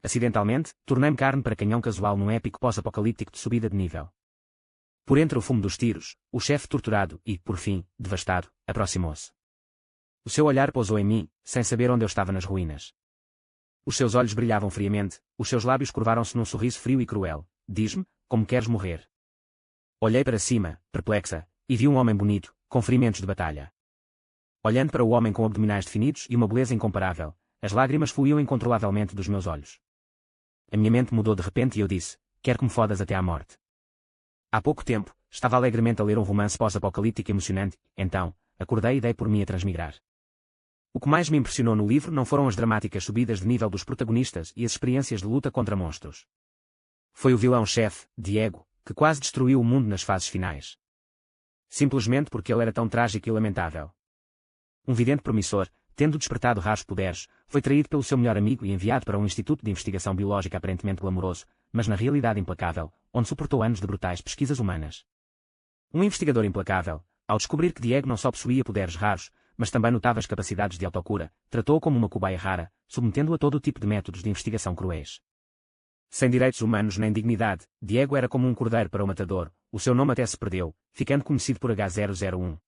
acidentalmente, tornei-me carne para canhão casual num épico pós-apocalíptico de subida de nível. Por entre o fumo dos tiros, o chefe torturado e, por fim, devastado, aproximou-se. O seu olhar pousou em mim, sem saber onde eu estava nas ruínas. Os seus olhos brilhavam friamente, os seus lábios curvaram-se num sorriso frio e cruel. Diz-me, como queres morrer? Olhei para cima, perplexa, e vi um homem bonito, com ferimentos de batalha. Olhando para o homem com abdominais definidos e uma beleza incomparável, as lágrimas fluíam incontrolavelmente dos meus olhos. A minha mente mudou de repente e eu disse, quero que me fodas até à morte. Há pouco tempo, estava alegremente a ler um romance pós-apocalíptico emocionante, então, acordei e dei por mim a transmigrar. O que mais me impressionou no livro não foram as dramáticas subidas de nível dos protagonistas e as experiências de luta contra monstros. Foi o vilão-chefe, Diego, que quase destruiu o mundo nas fases finais. Simplesmente porque ele era tão trágico e lamentável. Um vidente promissor, tendo despertado raros poderes, foi traído pelo seu melhor amigo e enviado para um instituto de investigação biológica aparentemente glamouroso, mas na realidade implacável, onde suportou anos de brutais pesquisas humanas. Um investigador implacável, ao descobrir que Diego não só possuía poderes raros, mas também notáveis capacidades de autocura, tratou-o como uma cobaia rara, submetendo-o a todo o tipo de métodos de investigação cruéis. Sem direitos humanos nem dignidade, Diego era como um cordeiro para o matador, o seu nome até se perdeu, ficando conhecido por H001.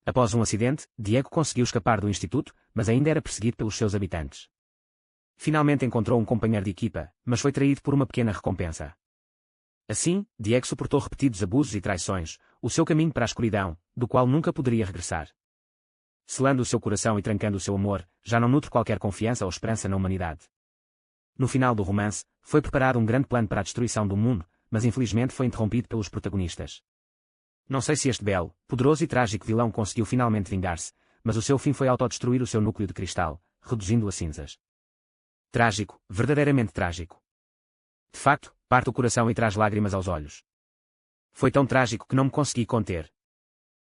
Após um acidente, Diego conseguiu escapar do instituto, mas ainda era perseguido pelos seus habitantes. Finalmente encontrou um companheiro de equipa, mas foi traído por uma pequena recompensa. Assim, Diego suportou repetidos abusos e traições, o seu caminho para a escuridão, do qual nunca poderia regressar. Selando o seu coração e trancando o seu amor, já não nutre qualquer confiança ou esperança na humanidade. No final do romance, foi preparado um grande plano para a destruição do mundo, mas infelizmente foi interrompido pelos protagonistas. Não sei se este belo, poderoso e trágico vilão conseguiu finalmente vingar-se, mas o seu fim foi autodestruir o seu núcleo de cristal, reduzindo-o a cinzas. Trágico, verdadeiramente trágico. De facto, parte o coração e traz lágrimas aos olhos. Foi tão trágico que não me consegui conter.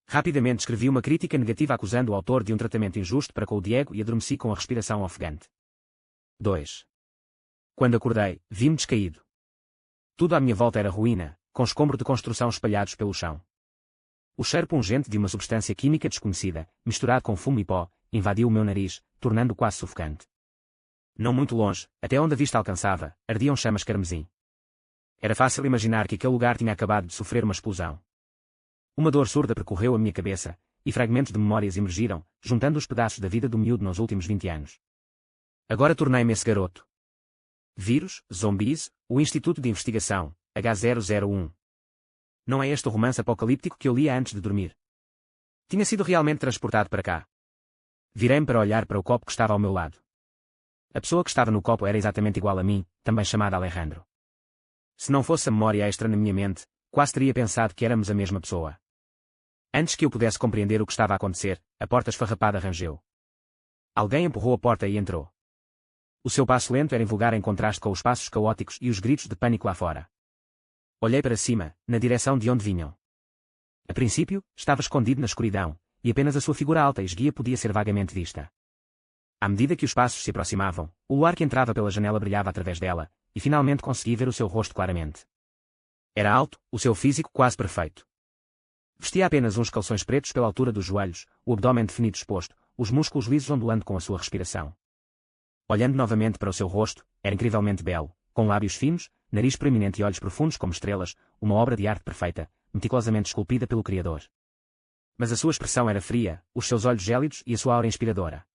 Rapidamente escrevi uma crítica negativa acusando o autor de um tratamento injusto para com o Diego e adormeci com a respiração ofegante. 2. Quando acordei, vi-me descaído. Tudo à minha volta era ruína, com escombro de construção espalhados pelo chão. O cheiro pungente de uma substância química desconhecida, misturado com fumo e pó, invadiu o meu nariz, tornando-o quase sufocante. Não muito longe, até onde a vista alcançava, ardiam chamas carmesim. Era fácil imaginar que aquele lugar tinha acabado de sofrer uma explosão. Uma dor surda percorreu a minha cabeça, e fragmentos de memórias emergiram, juntando os pedaços da vida do miúdo nos últimos 20 anos. Agora tornei-me esse garoto. Vírus, zumbis, o Instituto de Investigação, H001. Não é este o romance apocalíptico que eu lia antes de dormir. Tinha sido realmente transportado para cá. Virei-me para olhar para o copo que estava ao meu lado. A pessoa que estava no copo era exatamente igual a mim, também chamada Alejandro. Se não fosse a memória extra na minha mente, quase teria pensado que éramos a mesma pessoa. Antes que eu pudesse compreender o que estava a acontecer, a porta esfarrapada rangeu. Alguém empurrou a porta e entrou. O seu passo lento era invulgar em contraste com os passos caóticos e os gritos de pânico lá fora. Olhei para cima, na direção de onde vinham. A princípio, estava escondido na escuridão, e apenas a sua figura alta e esguia podia ser vagamente vista. À medida que os passos se aproximavam, o luar que entrava pela janela brilhava através dela, e finalmente consegui ver o seu rosto claramente. Era alto, o seu físico quase perfeito. Vestia apenas uns calções pretos pela altura dos joelhos, o abdômen definido exposto, os músculos lisos ondulando com a sua respiração. Olhando novamente para o seu rosto, era incrivelmente belo, com lábios finos, nariz proeminente e olhos profundos como estrelas, uma obra de arte perfeita, meticulosamente esculpida pelo Criador. Mas a sua expressão era fria, os seus olhos gélidos e a sua aura inspiradora.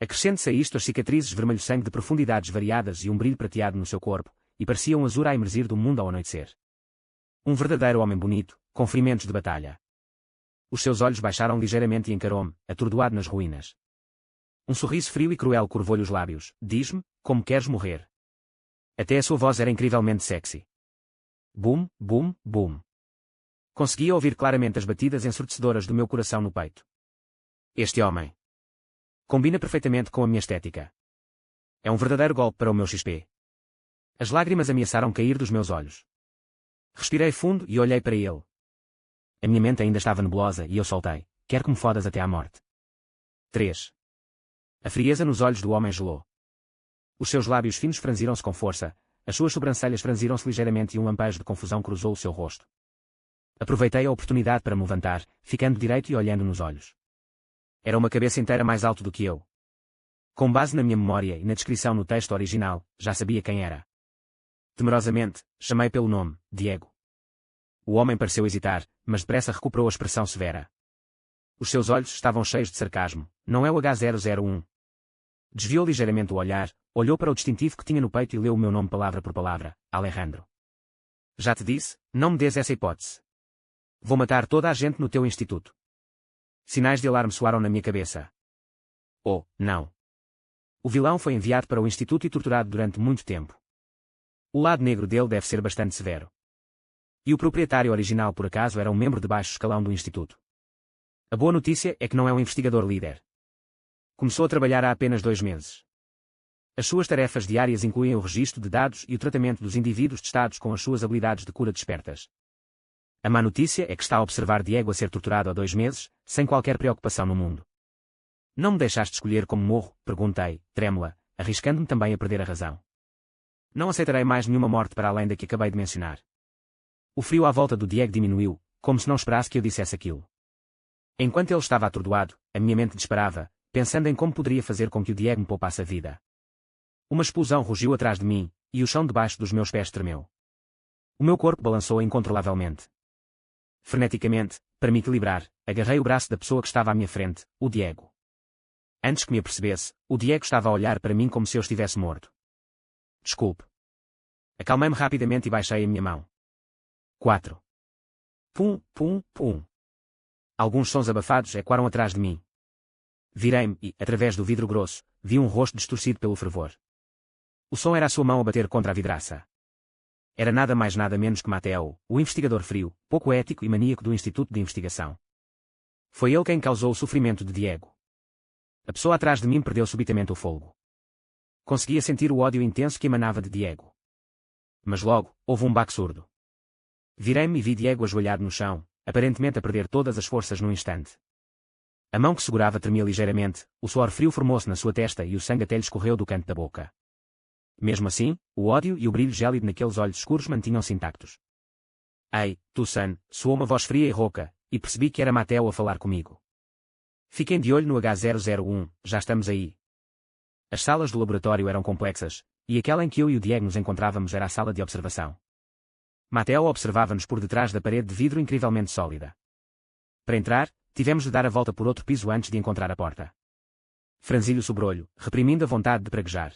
Acrescente-se a isto as cicatrizes vermelho-sangue de profundidades variadas e um brilho prateado no seu corpo, e parecia um azul a emergir do mundo ao anoitecer. Um verdadeiro homem bonito, com ferimentos de batalha. Os seus olhos baixaram ligeiramente e encarou-me, atordoado nas ruínas. Um sorriso frio e cruel curvou-lhe os lábios. Diz-me, como queres morrer? Até a sua voz era incrivelmente sexy. Bum, bum, bum. Conseguia ouvir claramente as batidas ensurdecedoras do meu coração no peito. Este homem combina perfeitamente com a minha estética. É um verdadeiro golpe para o meu XP. As lágrimas ameaçaram cair dos meus olhos. Respirei fundo e olhei para ele. A minha mente ainda estava nebulosa e eu soltei. Quero que me fodas até à morte. 3. A frieza nos olhos do homem gelou. Os seus lábios finos franziram-se com força, as suas sobrancelhas franziram-se ligeiramente e um lampejo de confusão cruzou o seu rosto. Aproveitei a oportunidade para me levantar, ficando direito e olhando nos olhos. Era uma cabeça inteira mais alto do que eu. Com base na minha memória e na descrição no texto original, já sabia quem era. Temerosamente, chamei pelo nome, Diego. O homem pareceu hesitar, mas depressa recuperou a expressão severa. Os seus olhos estavam cheios de sarcasmo. Não é o H001. Desviou ligeiramente o olhar, olhou para o distintivo que tinha no peito e leu o meu nome palavra por palavra, Alejandro. Já te disse, não me des essa hipótese. Vou matar toda a gente no teu instituto. Sinais de alarme soaram na minha cabeça. Oh, não. O vilão foi enviado para o instituto e torturado durante muito tempo. O lado negro dele deve ser bastante severo. E o proprietário original por acaso era um membro de baixo escalão do instituto. A boa notícia é que não é um investigador líder. Começou a trabalhar há apenas 2 meses. As suas tarefas diárias incluem o registro de dados e o tratamento dos indivíduos testados com as suas habilidades de cura despertas. A má notícia é que está a observar Diego a ser torturado há 2 meses, sem qualquer preocupação no mundo. Não me deixaste escolher como morro? Perguntei, trêmula, arriscando-me também a perder a razão. Não aceitarei mais nenhuma morte para além da que acabei de mencionar. O frio à volta do Diego diminuiu, como se não esperasse que eu dissesse aquilo. Enquanto ele estava atordoado, a minha mente disparava, pensando em como poderia fazer com que o Diego me poupasse a vida. Uma explosão rugiu atrás de mim, e o chão debaixo dos meus pés tremeu. O meu corpo balançou incontrolavelmente. Freneticamente, para me equilibrar, agarrei o braço da pessoa que estava à minha frente, o Diego. Antes que me apercebesse, o Diego estava a olhar para mim como se eu estivesse morto. Desculpe. Acalmei-me rapidamente e baixei a minha mão. 4. Pum, pum, pum. Alguns sons abafados ecoaram atrás de mim. Virei-me e, através do vidro grosso, vi um rosto distorcido pelo fervor. O som era a sua mão a bater contra a vidraça. Era nada mais nada menos que Mateo, o investigador frio, pouco ético e maníaco do Instituto de Investigação. Foi ele quem causou o sofrimento de Diego. A pessoa atrás de mim perdeu subitamente o fôlego. Conseguia sentir o ódio intenso que emanava de Diego. Mas logo, houve um baque surdo. Virei-me e vi Diego ajoelhado no chão, aparentemente a perder todas as forças num instante. A mão que segurava tremia ligeiramente, o suor frio formou-se na sua testa e o sangue até lhe escorreu do canto da boca. Mesmo assim, o ódio e o brilho gélido naqueles olhos escuros mantinham-se intactos. Ei, Tucson, soou uma voz fria e rouca, e percebi que era Mateo a falar comigo. Fiquem de olho no H001, já estamos aí. As salas do laboratório eram complexas, e aquela em que eu e o Diego nos encontrávamos era a sala de observação. Mateo observava-nos por detrás da parede de vidro incrivelmente sólida. Para entrar, tivemos de dar a volta por outro piso antes de encontrar a porta. Franzi-lhe o sobrolho, reprimindo a vontade de praguejar.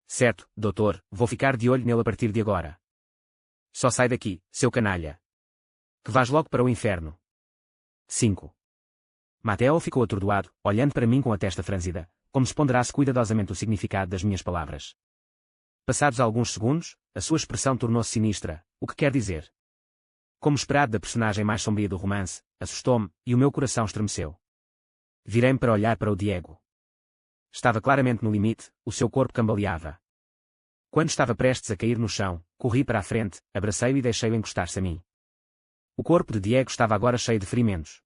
Certo, doutor, vou ficar de olho nele a partir de agora. Só sai daqui, seu canalha. Que vás logo para o inferno. 5. Mateo ficou atordoado, olhando para mim com a testa franzida, como se ponderasse cuidadosamente o significado das minhas palavras. Passados alguns segundos, a sua expressão tornou-se sinistra, o que quer dizer? Como esperado da personagem mais sombria do romance, assustou-me, e o meu coração estremeceu. Virei-me para olhar para o Diego. Estava claramente no limite, o seu corpo cambaleava. Quando estava prestes a cair no chão, corri para a frente, abracei-o e deixei-o encostar-se a mim. O corpo de Diego estava agora cheio de ferimentos.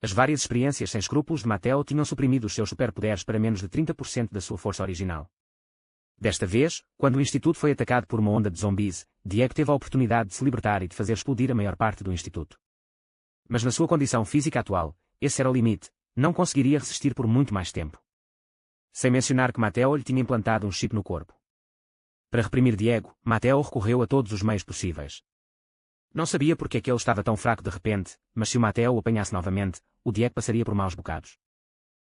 As várias experiências sem escrúpulos de Mateo tinham suprimido os seus superpoderes para menos de 30% da sua força original. Desta vez, quando o Instituto foi atacado por uma onda de zumbis, Diego teve a oportunidade de se libertar e de fazer explodir a maior parte do Instituto. Mas na sua condição física atual, esse era o limite, não conseguiria resistir por muito mais tempo. Sem mencionar que Mateo lhe tinha implantado um chip no corpo. Para reprimir Diego, Mateo recorreu a todos os meios possíveis. Não sabia porque é que ele estava tão fraco de repente, mas se o Mateo o apanhasse novamente, o Diego passaria por maus bocados.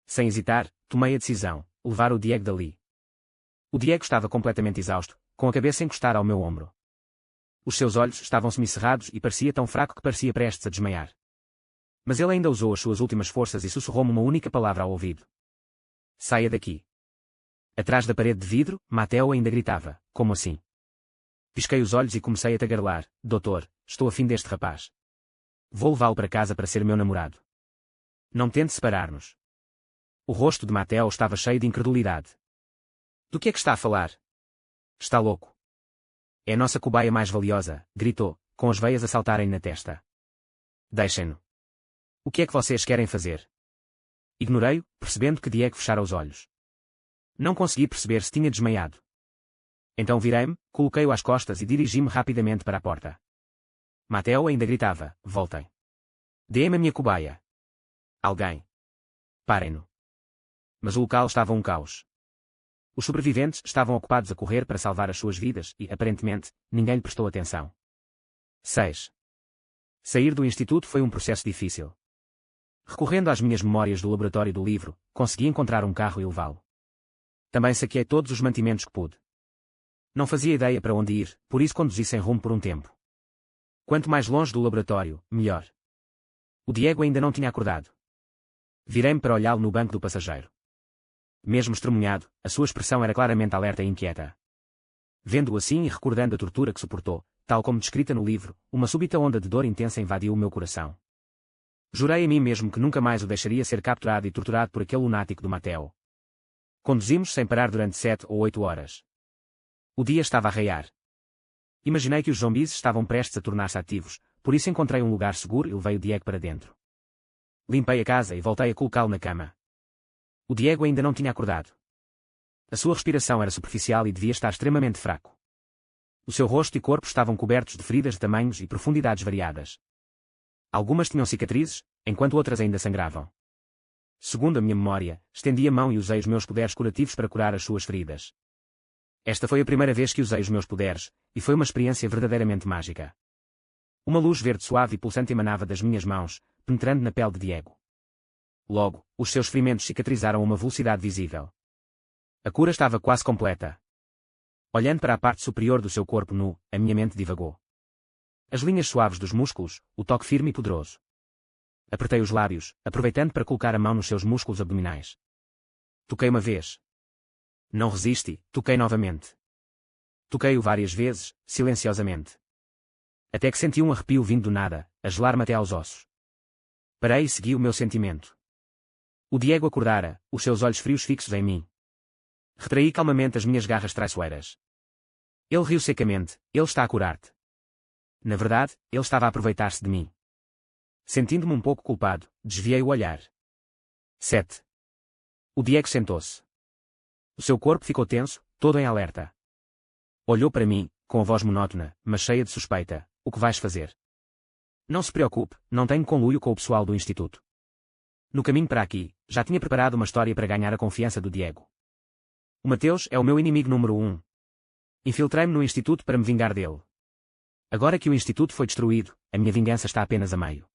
Sem hesitar, tomei a decisão, levar o Diego dali. O Diego estava completamente exausto, com a cabeça encostada ao meu ombro. Os seus olhos estavam semicerrados e parecia tão fraco que parecia prestes a desmaiar. Mas ele ainda usou as suas últimas forças e sussurrou-me uma única palavra ao ouvido. Saia daqui. Atrás da parede de vidro, Mateo ainda gritava, como assim? Pisquei os olhos e comecei a tagarelar, doutor, estou afim deste rapaz. Vou levá-lo para casa para ser meu namorado. Não tente separar-nos. O rosto de Mateo estava cheio de incredulidade. Do que é que está a falar? Está louco. É a nossa cobaia mais valiosa, gritou, com as veias a saltarem na testa. Deixem-no. O que é que vocês querem fazer? Ignorei-o, percebendo que Diego fechara os olhos. Não consegui perceber se tinha desmaiado. Então virei-me, coloquei-o às costas e dirigi-me rapidamente para a porta. Mateo ainda gritava, voltem. Dê-me a minha cobaia. Alguém. Parem-no. Mas o local estava um caos. Os sobreviventes estavam ocupados a correr para salvar as suas vidas e, aparentemente, ninguém lhe prestou atenção. 6. Sair do instituto foi um processo difícil. Recorrendo às minhas memórias do laboratório do livro, consegui encontrar um carro e levá-lo. Também saqueei todos os mantimentos que pude. Não fazia ideia para onde ir, por isso conduzi sem rumo por um tempo. Quanto mais longe do laboratório, melhor. O Diego ainda não tinha acordado. Virei-me para olhá-lo no banco do passageiro. Mesmo estremunhado, a sua expressão era claramente alerta e inquieta. Vendo-o assim e recordando a tortura que suportou, tal como descrita no livro, uma súbita onda de dor intensa invadiu o meu coração. Jurei a mim mesmo que nunca mais o deixaria ser capturado e torturado por aquele lunático do Mateo. Conduzimos sem parar durante 7 ou 8 horas. O dia estava a raiar. Imaginei que os zumbis estavam prestes a tornar-se ativos, por isso encontrei um lugar seguro e levei o Diego para dentro. Limpei a casa e voltei a colocá-lo na cama. O Diego ainda não tinha acordado. A sua respiração era superficial e devia estar extremamente fraco. O seu rosto e corpo estavam cobertos de feridas de tamanhos e profundidades variadas. Algumas tinham cicatrizes, enquanto outras ainda sangravam. Segundo a minha memória, estendi a mão e usei os meus poderes curativos para curar as suas feridas. Esta foi a primeira vez que usei os meus poderes, e foi uma experiência verdadeiramente mágica. Uma luz verde suave e pulsante emanava das minhas mãos, penetrando na pele de Diego. Logo, os seus ferimentos cicatrizaram a uma velocidade visível. A cura estava quase completa. Olhando para a parte superior do seu corpo nu, a minha mente divagou. As linhas suaves dos músculos, o toque firme e poderoso. Apertei os lábios, aproveitando para colocar a mão nos seus músculos abdominais. Toquei uma vez. Não resisti, toquei novamente. Toquei-o várias vezes, silenciosamente. Até que senti um arrepio vindo do nada, a gelar-me até aos ossos. Parei e segui o meu sentimento. O Diego acordara, os seus olhos frios fixos em mim. Retraí calmamente as minhas garras traiçoeiras. Ele riu secamente, ele está a curar-te. Na verdade, ele estava a aproveitar-se de mim. Sentindo-me um pouco culpado, desviei o olhar. 7. O Diego sentou-se. O seu corpo ficou tenso, todo em alerta. Olhou para mim, com a voz monótona, mas cheia de suspeita. O que vais fazer? Não se preocupe, não tenho conluio com o pessoal do instituto. No caminho para aqui, já tinha preparado uma história para ganhar a confiança do Diego. O Mateus é o meu inimigo número 1. Infiltrei-me no instituto para me vingar dele. Agora que o instituto foi destruído, a minha vingança está apenas a meio.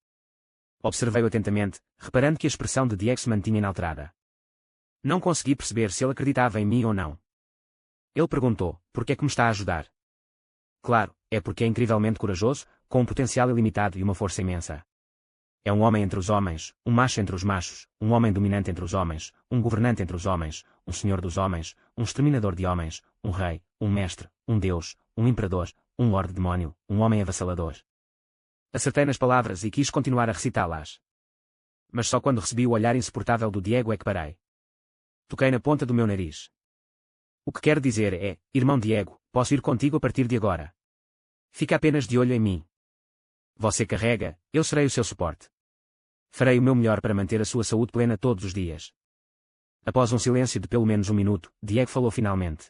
Observei-o atentamente, reparando que a expressão de Diego se mantinha inalterada. Não consegui perceber se ele acreditava em mim ou não. Ele perguntou, por que é que me está a ajudar? Claro, é porque é incrivelmente corajoso, com um potencial ilimitado e uma força imensa. É um homem entre os homens, um macho entre os machos, um homem dominante entre os homens, um governante entre os homens, um senhor dos homens, um exterminador de homens, um rei, um mestre, um deus, um imperador, um lorde demónio, um homem avassalador. Acertei nas palavras e quis continuar a recitá-las. Mas só quando recebi o olhar insuportável do Diego é que parei. Toquei na ponta do meu nariz. O que quero dizer é, irmão Diego, posso ir contigo a partir de agora. Fica apenas de olho em mim. Você carrega, eu serei o seu suporte. Farei o meu melhor para manter a sua saúde plena todos os dias. Após um silêncio de pelo menos um minuto, Diego falou finalmente.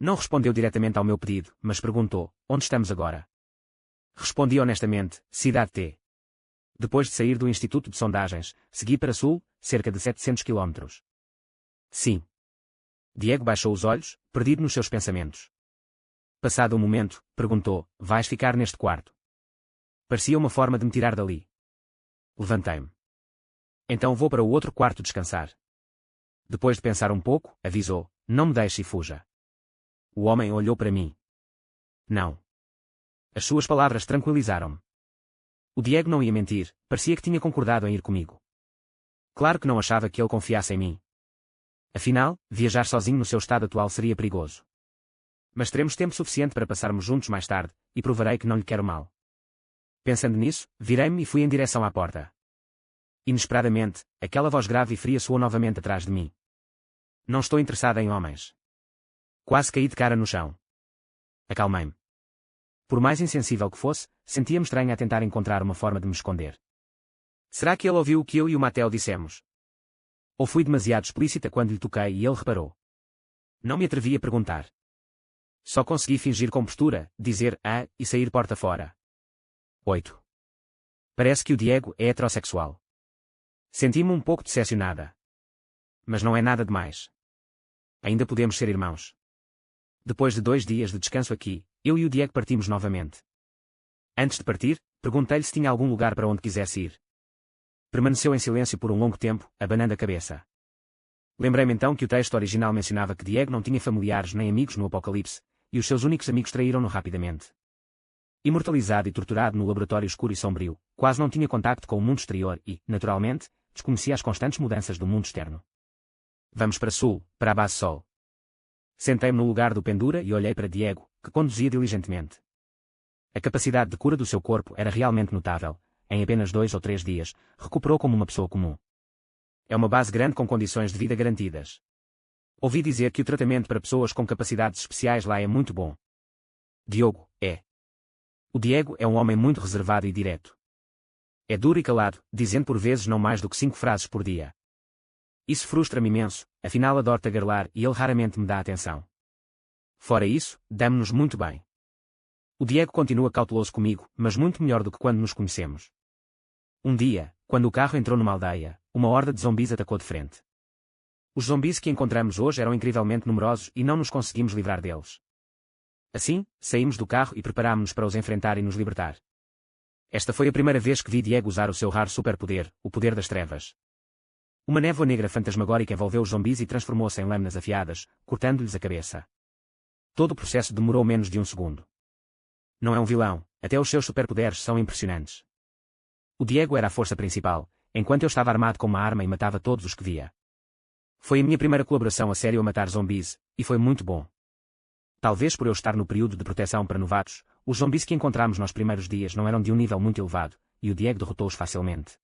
Não respondeu diretamente ao meu pedido, mas perguntou, onde estamos agora? Respondi honestamente, Cidade T. Depois de sair do Instituto de Sondagens, segui para sul, cerca de 700 km. Sim. Diego baixou os olhos, perdido nos seus pensamentos. Passado um momento, perguntou, vais ficar neste quarto? Parecia uma forma de me tirar dali. Levantei-me. Então vou para o outro quarto descansar. Depois de pensar um pouco, avisou, não me deixe e fuja. O homem olhou para mim. Não. As suas palavras tranquilizaram-me. O Diego não ia mentir, parecia que tinha concordado em ir comigo. Claro que não achava que ele confiasse em mim. Afinal, viajar sozinho no seu estado atual seria perigoso. Mas teremos tempo suficiente para passarmos juntos mais tarde, e provarei que não lhe quero mal. Pensando nisso, virei-me e fui em direção à porta. Inesperadamente, aquela voz grave e fria soou novamente atrás de mim. Não estou interessada em homens. Quase caí de cara no chão. Acalmei-me. Por mais insensível que fosse, sentia-me estranha a tentar encontrar uma forma de me esconder. Será que ele ouviu o que eu e o Mateo dissemos? Ou fui demasiado explícita quando lhe toquei e ele reparou? Não me atrevi a perguntar. Só consegui fingir compostura, dizer e sair porta fora. 8. Parece que o Diego é heterossexual. Senti-me um pouco decepcionada. Mas não é nada demais. Ainda podemos ser irmãos. Depois de 2 dias de descanso aqui, eu e o Diego partimos novamente. Antes de partir, perguntei-lhe se tinha algum lugar para onde quisesse ir. Permaneceu em silêncio por um longo tempo, abanando a cabeça. Lembrei-me então que o texto original mencionava que Diego não tinha familiares nem amigos no Apocalipse, e os seus únicos amigos traíram-no rapidamente. Imortalizado e torturado no laboratório escuro e sombrio, quase não tinha contacto com o mundo exterior e, naturalmente, desconhecia as constantes mudanças do mundo externo. Vamos para sul, para a base Sol. Sentei-me no lugar do pendura e olhei para Diego, que conduzia diligentemente. A capacidade de cura do seu corpo era realmente notável. Em apenas 2 ou 3 dias, recuperou como uma pessoa comum. É uma base grande com condições de vida garantidas. Ouvi dizer que o tratamento para pessoas com capacidades especiais lá é muito bom. Diogo, é. O Diego é um homem muito reservado e direto. É duro e calado, dizendo por vezes não mais do que 5 frases por dia. Isso frustra-me imenso, afinal adoro tagarelar e ele raramente me dá atenção. Fora isso, damo-nos muito bem. O Diego continua cauteloso comigo, mas muito melhor do que quando nos conhecemos. Um dia, quando o carro entrou numa aldeia, uma horda de zumbis atacou de frente. Os zumbis que encontramos hoje eram incrivelmente numerosos e não nos conseguimos livrar deles. Assim, saímos do carro e preparámos-nos para os enfrentar e nos libertar. Esta foi a primeira vez que vi Diego usar o seu raro superpoder, o poder das trevas. Uma névoa negra fantasmagórica envolveu os zumbis e transformou-se em lâminas afiadas, cortando-lhes a cabeça. Todo o processo demorou menos de 1 segundo. Não é um vilão, até os seus superpoderes são impressionantes. O Diego era a força principal, enquanto eu estava armado com uma arma e matava todos os que via. Foi a minha primeira colaboração a sério a matar zumbis, e foi muito bom. Talvez por eu estar no período de proteção para novatos, os zumbis que encontramos nos primeiros dias não eram de um nível muito elevado, e o Diego derrotou-os facilmente.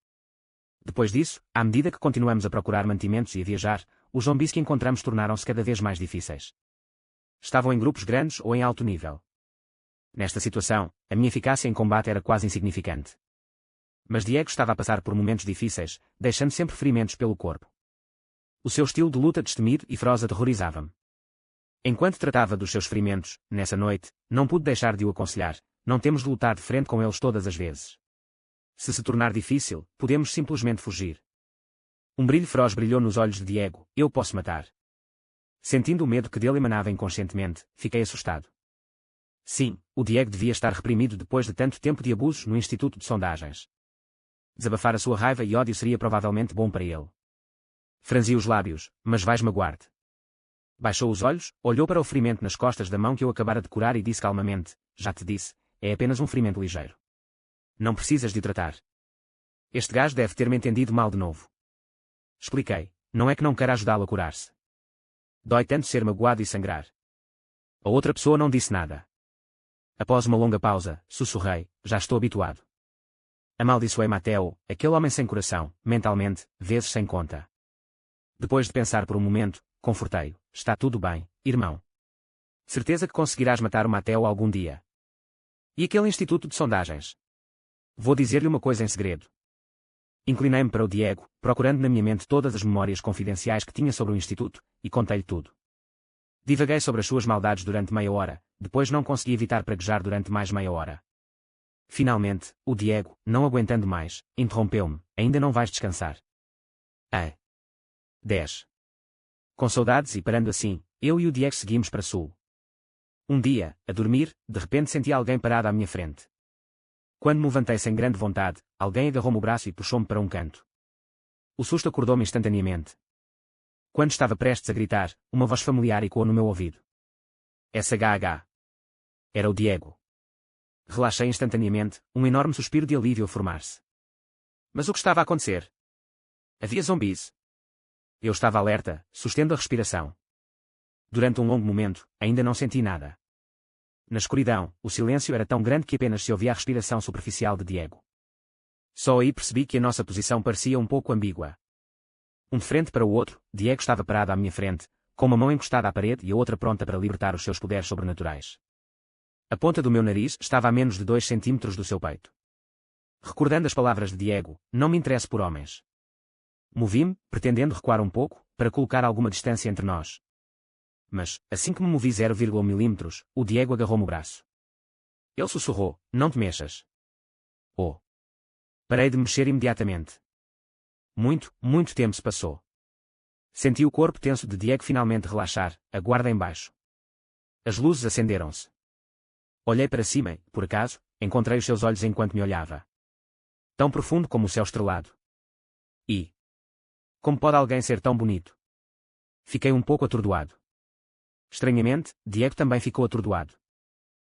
Depois disso, à medida que continuamos a procurar mantimentos e a viajar, os zumbis que encontramos tornaram-se cada vez mais difíceis. Estavam em grupos grandes ou em alto nível. Nesta situação, a minha eficácia em combate era quase insignificante. Mas Diego estava a passar por momentos difíceis, deixando sempre ferimentos pelo corpo. O seu estilo de luta destemido e feroz aterrorizava-me. Enquanto tratava dos seus ferimentos, nessa noite, não pude deixar de o aconselhar: não temos de lutar de frente com eles todas as vezes. Se tornar difícil, podemos simplesmente fugir. Um brilho feroz brilhou nos olhos de Diego: eu posso matar. Sentindo o medo que dele emanava inconscientemente, fiquei assustado. Sim, o Diego devia estar reprimido depois de tanto tempo de abusos no Instituto de Sondagens. Desabafar a sua raiva e ódio seria provavelmente bom para ele. Franzi os lábios: mas vais magoar-te. Baixou os olhos, olhou para o ferimento nas costas da mão que eu acabara de curar e disse calmamente: já te disse, é apenas um ferimento ligeiro. Não precisas de o tratar. Este gajo deve ter-me entendido mal de novo. Expliquei: não é que não quero ajudá-lo a curar-se. Dói tanto ser magoado e sangrar. A outra pessoa não disse nada. Após uma longa pausa, sussurrei: já estou habituado. Amaldiçoei Mateo, aquele homem sem coração, mentalmente, vezes sem conta. Depois de pensar por um momento, confortei-o: está tudo bem, irmão. Certeza que conseguirás matar o Mateo algum dia. E aquele instituto de sondagens? Vou dizer-lhe uma coisa em segredo. Inclinei-me para o Diego, procurando na minha mente todas as memórias confidenciais que tinha sobre o instituto, e contei-lhe tudo. Divaguei sobre as suas maldades durante meia hora, depois não consegui evitar praguejar durante mais meia hora. Finalmente, o Diego, não aguentando mais, interrompeu-me: ainda não vais descansar. 10. Com saudades e parando assim, eu e o Diego seguimos para sul. Um dia, a dormir, de repente senti alguém parado à minha frente. Quando me levantei sem grande vontade, alguém agarrou-me o braço e puxou-me para um canto. O susto acordou-me instantaneamente. Quando estava prestes a gritar, uma voz familiar ecoou no meu ouvido. SHH. Era o Diego. Relaxei instantaneamente, um enorme suspiro de alívio a formar-se. Mas o que estava a acontecer? Havia zumbis. Eu estava alerta, sustendo a respiração. Durante um longo momento, ainda não senti nada. Na escuridão, o silêncio era tão grande que apenas se ouvia a respiração superficial de Diego. Só aí percebi que a nossa posição parecia um pouco ambígua. De frente para o outro, Diego estava parado à minha frente, com uma mão encostada à parede e a outra pronta para libertar os seus poderes sobrenaturais. A ponta do meu nariz estava a menos de 2 centímetros do seu peito. Recordando as palavras de Diego: não me interesso por homens. Movi-me, pretendendo recuar um pouco, para colocar alguma distância entre nós. Mas, assim que me movi 0,1 milímetros, o Diego agarrou-me o braço. Ele sussurrou: não te mexas. Oh! Parei de mexer imediatamente. Muito tempo se passou. Senti o corpo tenso de Diego finalmente relaxar, a guarda em baixo. As luzes acenderam-se. Olhei para cima e, por acaso, encontrei os seus olhos enquanto me olhava. Tão profundo como o céu estrelado. E... como pode alguém ser tão bonito? Fiquei um pouco atordoado. Estranhamente, Diego também ficou atordoado.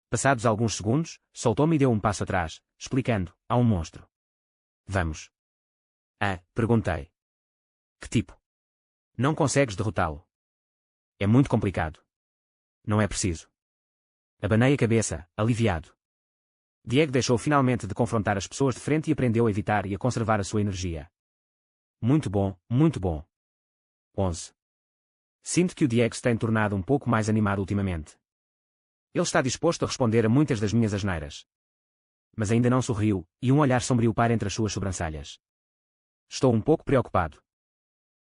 Passados alguns segundos, soltou-me e deu um passo atrás, explicando: há um monstro. Vamos. Ah, perguntei. Que tipo? Não consegues derrotá-lo. É muito complicado. Não é preciso. Abanei a cabeça, aliviado. Diego deixou finalmente de confrontar as pessoas de frente e aprendeu a evitar e a conservar a sua energia. Muito bom, muito bom. 11. Sinto que o Diego se tem tornado um pouco mais animado ultimamente. Ele está disposto a responder a muitas das minhas asneiras. Mas ainda não sorriu, e um olhar sombrio paira entre as suas sobrancelhas. Estou um pouco preocupado.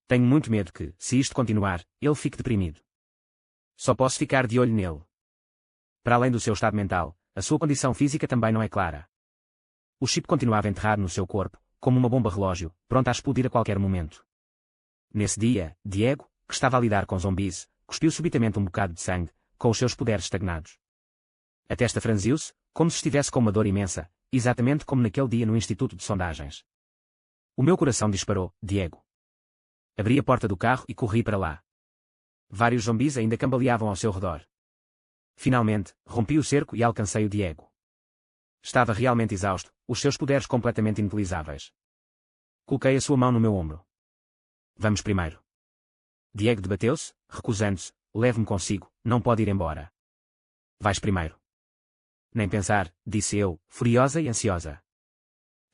Tenho muito medo que, se isto continuar, ele fique deprimido. Só posso ficar de olho nele. Para além do seu estado mental, a sua condição física também não é clara. O chip continuava enterrado no seu corpo, como uma bomba relógio, pronta a explodir a qualquer momento. Nesse dia, Diego, que estava a lidar com zumbis, cuspiu subitamente um bocado de sangue, com os seus poderes estagnados. A testa franziu-se, como se estivesse com uma dor imensa, exatamente como naquele dia no Instituto de Sondagens. O meu coração disparou: Diego. Abri a porta do carro e corri para lá. Vários zumbis ainda cambaleavam ao seu redor. Finalmente, rompi o cerco e alcancei o Diego. Estava realmente exausto, os seus poderes completamente inutilizáveis. Coloquei a sua mão no meu ombro. Vamos primeiro. Diego debateu-se, recusando-se. Leve-me consigo, não pode ir embora. Vais primeiro. Nem pensar, disse eu, furiosa e ansiosa.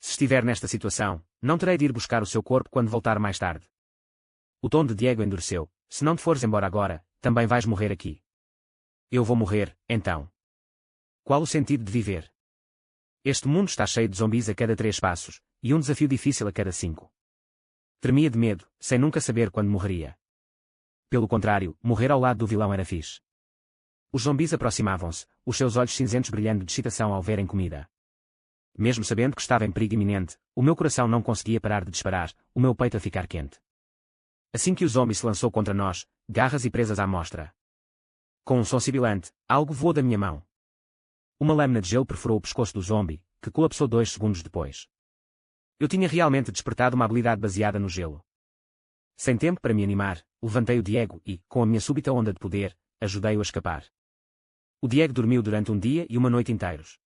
Se estiver nesta situação, não terei de ir buscar o seu corpo quando voltar mais tarde. O tom de Diego endureceu. Se não te fores embora agora, também vais morrer aqui. Eu vou morrer, então. Qual o sentido de viver? Este mundo está cheio de zumbis a cada 3 passos, e um desafio difícil a cada 5. Tremia de medo, sem nunca saber quando morreria. Pelo contrário, morrer ao lado do vilão era fixe. Os zumbis aproximavam-se, os seus olhos cinzentos brilhando de excitação ao verem comida. Mesmo sabendo que estava em perigo iminente, o meu coração não conseguia parar de disparar, o meu peito a ficar quente. Assim que o zombie se lançou contra nós, garras e presas à mostra. Com um som sibilante, algo voou da minha mão. Uma lâmina de gelo perfurou o pescoço do zombie, que colapsou 2 segundos depois. Eu tinha realmente despertado uma habilidade baseada no gelo. Sem tempo para me animar, levantei o Diego e, com a minha súbita onda de poder, ajudei-o a escapar. O Diego dormiu durante um dia e uma noite inteiros.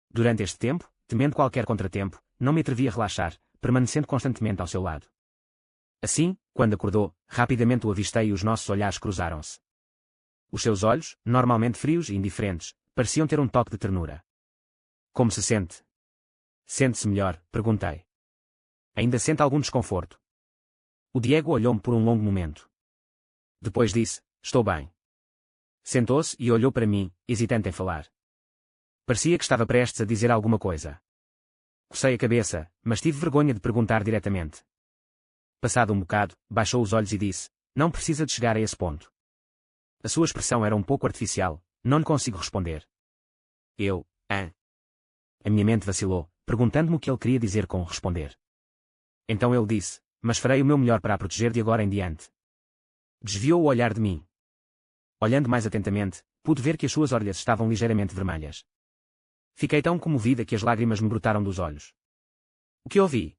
Durante este tempo, temendo qualquer contratempo, não me atrevi a relaxar, permanecendo constantemente ao seu lado. Assim, quando acordou, rapidamente o avistei e os nossos olhares cruzaram-se. Os seus olhos, normalmente frios e indiferentes, pareciam ter um toque de ternura. Como se sente? Sente-se melhor? Perguntei. Ainda sente algum desconforto? O Diego olhou-me por um longo momento. Depois disse: estou bem. Sentou-se e olhou para mim, hesitante em falar. Parecia que estava prestes a dizer alguma coisa. Cocei a cabeça, mas tive vergonha de perguntar diretamente. Passado um bocado, baixou os olhos e disse: não precisa de chegar a esse ponto. A sua expressão era um pouco artificial, não lhe consigo responder. A minha mente vacilou, perguntando-me o que ele queria dizer com responder. Então ele disse: mas farei o meu melhor para a proteger de agora em diante. Desviou o olhar de mim. Olhando mais atentamente, pude ver que as suas orelhas estavam ligeiramente vermelhas. Fiquei tão comovida que as lágrimas me brotaram dos olhos. O que ouvi?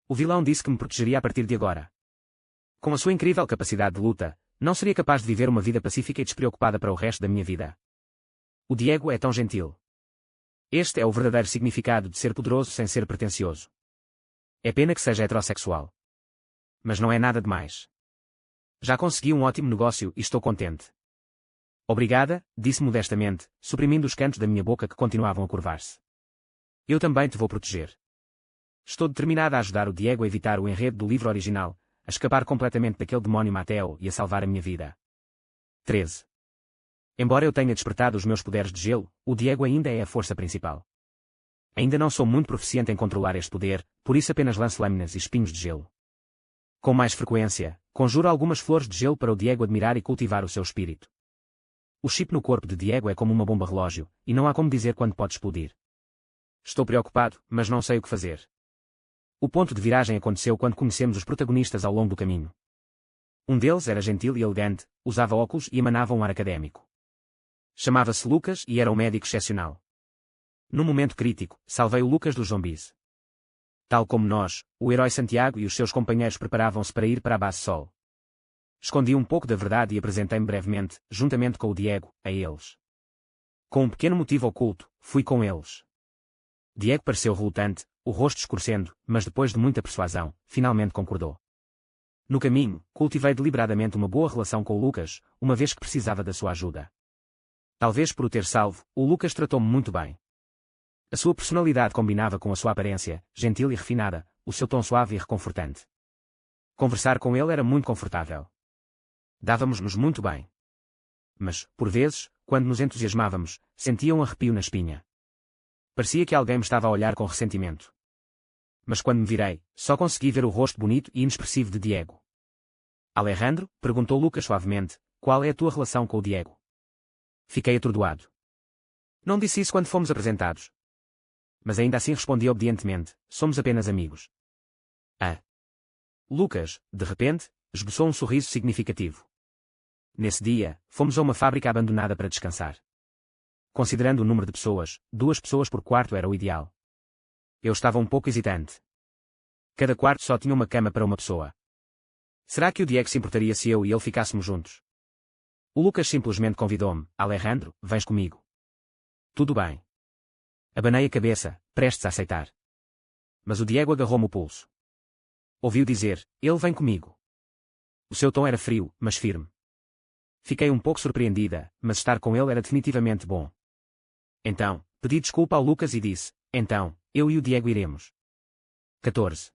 O vilão disse que me protegeria a partir de agora. Com a sua incrível capacidade de luta, não seria capaz de viver uma vida pacífica e despreocupada para o resto da minha vida. O Diego é tão gentil. Este é o verdadeiro significado de ser poderoso sem ser pretensioso. É pena que seja heterossexual. Mas não é nada demais. Já consegui um ótimo negócio e estou contente. Obrigada, disse modestamente, suprimindo os cantos da minha boca que continuavam a curvar-se. Eu também te vou proteger. Estou determinada a ajudar o Diego a evitar o enredo do livro original, a escapar completamente daquele demónio Mateo e a salvar a minha vida. 13. Embora eu tenha despertado os meus poderes de gelo, o Diego ainda é a força principal. Ainda não sou muito proficiente em controlar este poder, por isso apenas lanço lâminas e espinhos de gelo. Com mais frequência, conjuro algumas flores de gelo para o Diego admirar e cultivar o seu espírito. O chip no corpo de Diego é como uma bomba relógio, e não há como dizer quando pode explodir. Estou preocupado, mas não sei o que fazer. O ponto de viragem aconteceu quando conhecemos os protagonistas ao longo do caminho. Um deles era gentil e elegante, usava óculos e emanava um ar académico. Chamava-se Lucas e era um médico excepcional. Num momento crítico, salvei o Lucas dos zumbis. Tal como nós, o herói Santiago e os seus companheiros preparavam-se para ir para a base Sol. Escondi um pouco da verdade e apresentei-me brevemente, juntamente com o Diego, a eles. Com um pequeno motivo oculto, fui com eles. Diego pareceu relutante, o rosto escurecendo, mas depois de muita persuasão, finalmente concordou. No caminho, cultivei deliberadamente uma boa relação com o Lucas, uma vez que precisava da sua ajuda. Talvez por o ter salvo, o Lucas tratou-me muito bem. A sua personalidade combinava com a sua aparência, gentil e refinada, o seu tom suave e reconfortante. Conversar com ele era muito confortável. Dávamos-nos muito bem. Mas, por vezes, quando nos entusiasmávamos, sentia um arrepio na espinha. Parecia que alguém me estava a olhar com ressentimento. Mas quando me virei, só consegui ver o rosto bonito e inexpressivo de Diego. Alejandro, perguntou Lucas suavemente, qual é a tua relação com o Diego? Fiquei atordoado. Não disse isso quando fomos apresentados. Mas ainda assim respondi obedientemente, somos apenas amigos. Ah. Lucas, de repente, esboçou um sorriso significativo. Nesse dia, fomos a uma fábrica abandonada para descansar. Considerando o número de pessoas, 2 pessoas por quarto era o ideal. Eu estava um pouco hesitante. Cada quarto só tinha uma cama para uma pessoa. Será que o Diego se importaria se eu e ele ficássemos juntos? O Lucas simplesmente convidou-me, Alejandro, vens comigo. Tudo bem. Abanei a cabeça, prestes a aceitar. Mas o Diego agarrou-me o pulso. Ouviu dizer, ele vem comigo. O seu tom era frio, mas firme. Fiquei um pouco surpreendida, mas estar com ele era definitivamente bom. Então, pedi desculpa ao Lucas e disse, então, eu e o Diego iremos. 14.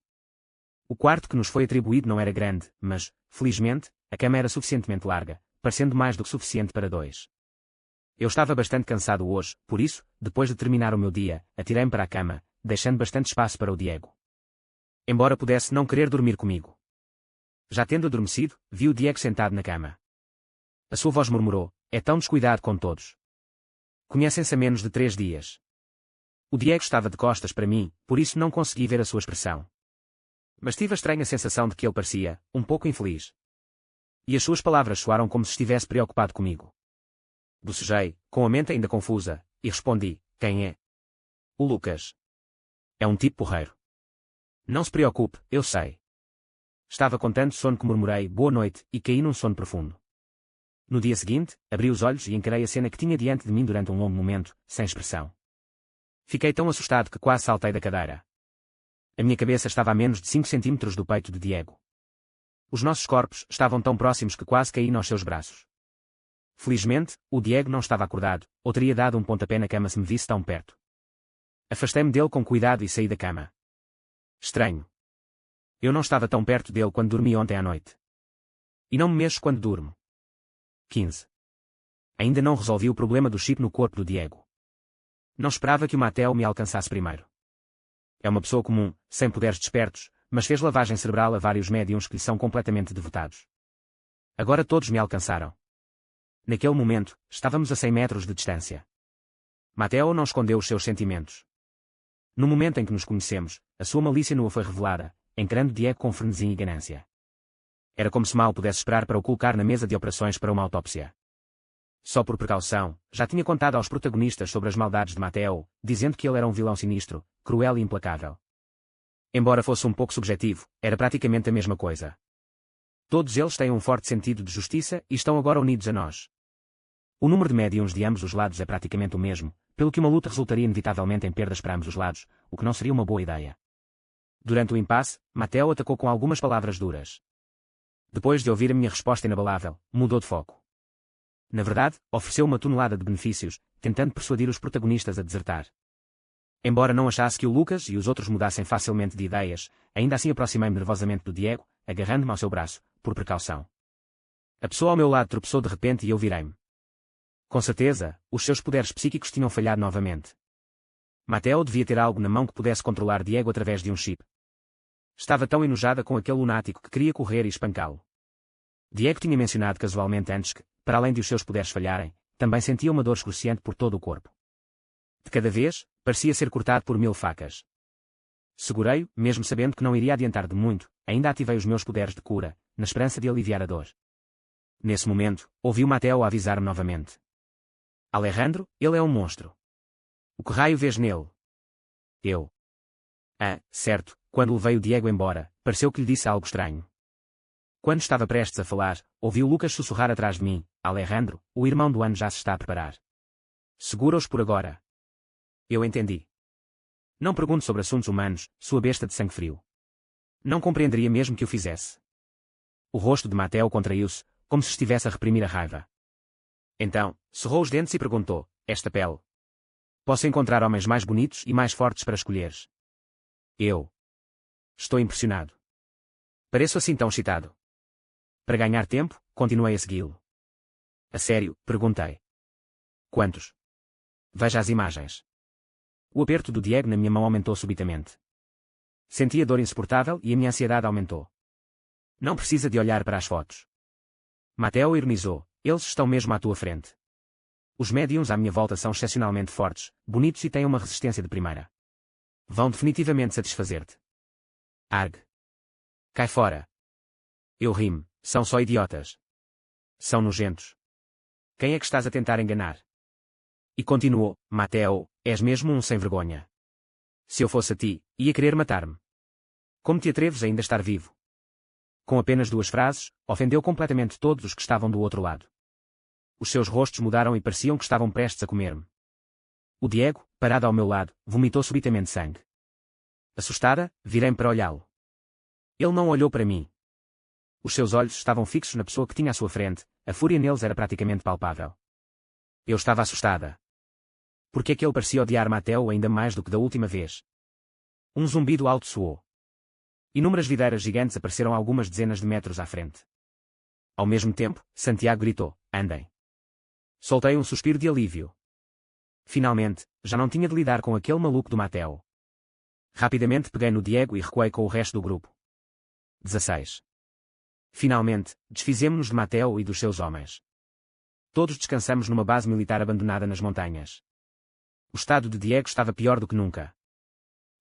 O quarto que nos foi atribuído não era grande, mas, felizmente, a cama era suficientemente larga, parecendo mais do que suficiente para 2. Eu estava bastante cansado hoje, por isso, depois de terminar o meu dia, atirei-me para a cama, deixando bastante espaço para o Diego. Embora pudesse não querer dormir comigo. Já tendo adormecido, vi o Diego sentado na cama. A sua voz murmurou, é tão descuidado com todos. Conhecem-se há menos de 3 dias. O Diego estava de costas para mim, por isso não consegui ver a sua expressão. Mas tive a estranha sensação de que ele parecia, um pouco infeliz. E as suas palavras soaram como se estivesse preocupado comigo. Bocejei, com a mente ainda confusa, e respondi, quem é? O Lucas. É um tipo porreiro. Não se preocupe, eu sei. Estava com tanto sono que murmurei boa noite e caí num sono profundo. No dia seguinte, abri os olhos e encarei a cena que tinha diante de mim durante um longo momento, sem expressão. Fiquei tão assustado que quase saltei da cadeira. A minha cabeça estava a menos de 5 centímetros do peito de Diego. Os nossos corpos estavam tão próximos que quase caí nos seus braços. Felizmente, o Diego não estava acordado, ou teria dado um pontapé na cama se me visse tão perto. Afastei-me dele com cuidado e saí da cama. Estranho. Eu não estava tão perto dele quando dormi ontem à noite. E não me mexo quando durmo. 15. Ainda não resolvi o problema do chip no corpo do Diego. Não esperava que o Mateo me alcançasse primeiro. É uma pessoa comum, sem poderes despertos, mas fez lavagem cerebral a vários médiums que lhe são completamente devotados. Agora todos me alcançaram. Naquele momento, estávamos a 100 metros de distância. Mateo não escondeu os seus sentimentos. No momento em que nos conhecemos, a sua malícia nua foi revelada, encarando Diego com frenesim e ganância. Era como se mal pudesse esperar para o colocar na mesa de operações para uma autópsia. Só por precaução, já tinha contado aos protagonistas sobre as maldades de Mateo, dizendo que ele era um vilão sinistro, cruel e implacável. Embora fosse um pouco subjetivo, era praticamente a mesma coisa. Todos eles têm um forte sentido de justiça e estão agora unidos a nós. O número de médiuns de ambos os lados é praticamente o mesmo, pelo que uma luta resultaria inevitavelmente em perdas para ambos os lados, o que não seria uma boa ideia. Durante o impasse, Mateo atacou com algumas palavras duras. Depois de ouvir a minha resposta inabalável, mudou de foco. Na verdade, ofereceu uma tonelada de benefícios, tentando persuadir os protagonistas a desertar. Embora não achasse que o Lucas e os outros mudassem facilmente de ideias, ainda assim aproximei-me nervosamente do Diego, agarrando-me ao seu braço, por precaução. A pessoa ao meu lado tropeçou de repente e eu virei-me. Com certeza, os seus poderes psíquicos tinham falhado novamente. Mateo devia ter algo na mão que pudesse controlar Diego através de um chip. Estava tão enojada com aquele lunático que queria correr e espancá-lo. Diego tinha mencionado casualmente antes que, para além de os seus poderes falharem, também sentia uma dor excruciante por todo o corpo. De cada vez, parecia ser cortado por 1000 facas. Segurei-o, mesmo sabendo que não iria adiantar de muito, ainda ativei os meus poderes de cura, na esperança de aliviar a dor. Nesse momento, ouvi o Mateo avisar-me novamente. Alejandro, ele é um monstro. O que raio vês nele? Eu. Ah, certo, quando levei o Diego embora, pareceu que lhe disse algo estranho. Quando estava prestes a falar, ouvi o Lucas sussurrar atrás de mim, Alejandro, o irmão do ano já se está a preparar. Segura-os por agora. Eu entendi. Não pergunte sobre assuntos humanos, sua besta de sangue frio. Não compreenderia mesmo que o fizesse. O rosto de Mateo contraiu-se, como se estivesse a reprimir a raiva. Então, cerrou os dentes e perguntou, esta pele. Posso encontrar homens mais bonitos e mais fortes para escolheres. Eu. Estou impressionado. Pareço assim tão excitado. Para ganhar tempo, continuei a segui-lo. A sério, perguntei. Quantos? Veja as imagens. O aperto do Diego na minha mão aumentou subitamente. Senti a dor insuportável e a minha ansiedade aumentou. Não precisa de olhar para as fotos. Mateo ironizou, eles estão mesmo à tua frente. Os médiums à minha volta são excepcionalmente fortes, bonitos e têm uma resistência de primeira. Vão definitivamente satisfazer-te. Arg. Cai fora. Eu ri-me, são só idiotas. São nojentos. Quem é que estás a tentar enganar? E continuou, Mateo, és mesmo um sem-vergonha. Se eu fosse a ti, ia querer matar-me. Como te atreves a ainda estar vivo? Com apenas 2 frases, ofendeu completamente todos os que estavam do outro lado. Os seus rostos mudaram e pareciam que estavam prestes a comer-me. O Diego, parado ao meu lado, vomitou subitamente sangue. Assustada, virei-me para olhá-lo. Ele não olhou para mim. Os seus olhos estavam fixos na pessoa que tinha à sua frente, a fúria neles era praticamente palpável. Eu estava assustada. Por que é que ele parecia odiar Mateo ainda mais do que da última vez? Um zumbido alto soou. Inúmeras videiras gigantes apareceram a algumas dezenas de metros à frente. Ao mesmo tempo, Santiago gritou, andem. Soltei um suspiro de alívio. Finalmente, já não tinha de lidar com aquele maluco do Mateo. Rapidamente peguei no Diego e recuei com o resto do grupo. 16. Finalmente, desfizemo-nos de Mateo e dos seus homens. Todos descansamos numa base militar abandonada nas montanhas. O estado de Diego estava pior do que nunca.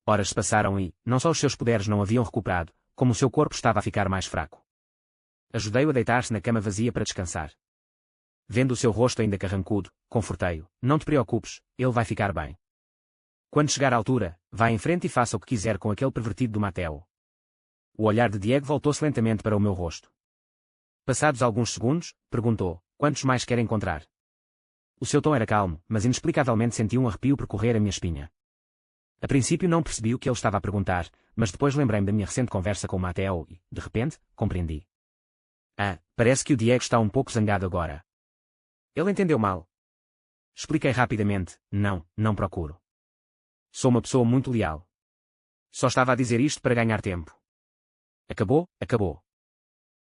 Horas se passaram e, não só os seus poderes não haviam recuperado, como o seu corpo estava a ficar mais fraco. Ajudei-o a deitar-se na cama vazia para descansar. Vendo o seu rosto ainda carrancudo, confortei-o, não te preocupes, ele vai ficar bem. Quando chegar à altura, vá em frente e faça o que quiser com aquele pervertido do Mateo. O olhar de Diego voltou-se lentamente para o meu rosto. Passados alguns segundos, perguntou, quantos mais quer encontrar? O seu tom era calmo, mas inexplicavelmente senti um arrepio percorrer a minha espinha. A princípio não percebi o que ele estava a perguntar, mas depois lembrei-me da minha recente conversa com o Mateo e, de repente, compreendi. Ah, parece que o Diego está um pouco zangado agora. Ele entendeu mal. Expliquei rapidamente, não procuro. Sou uma pessoa muito leal. Só estava a dizer isto para ganhar tempo. Acabou.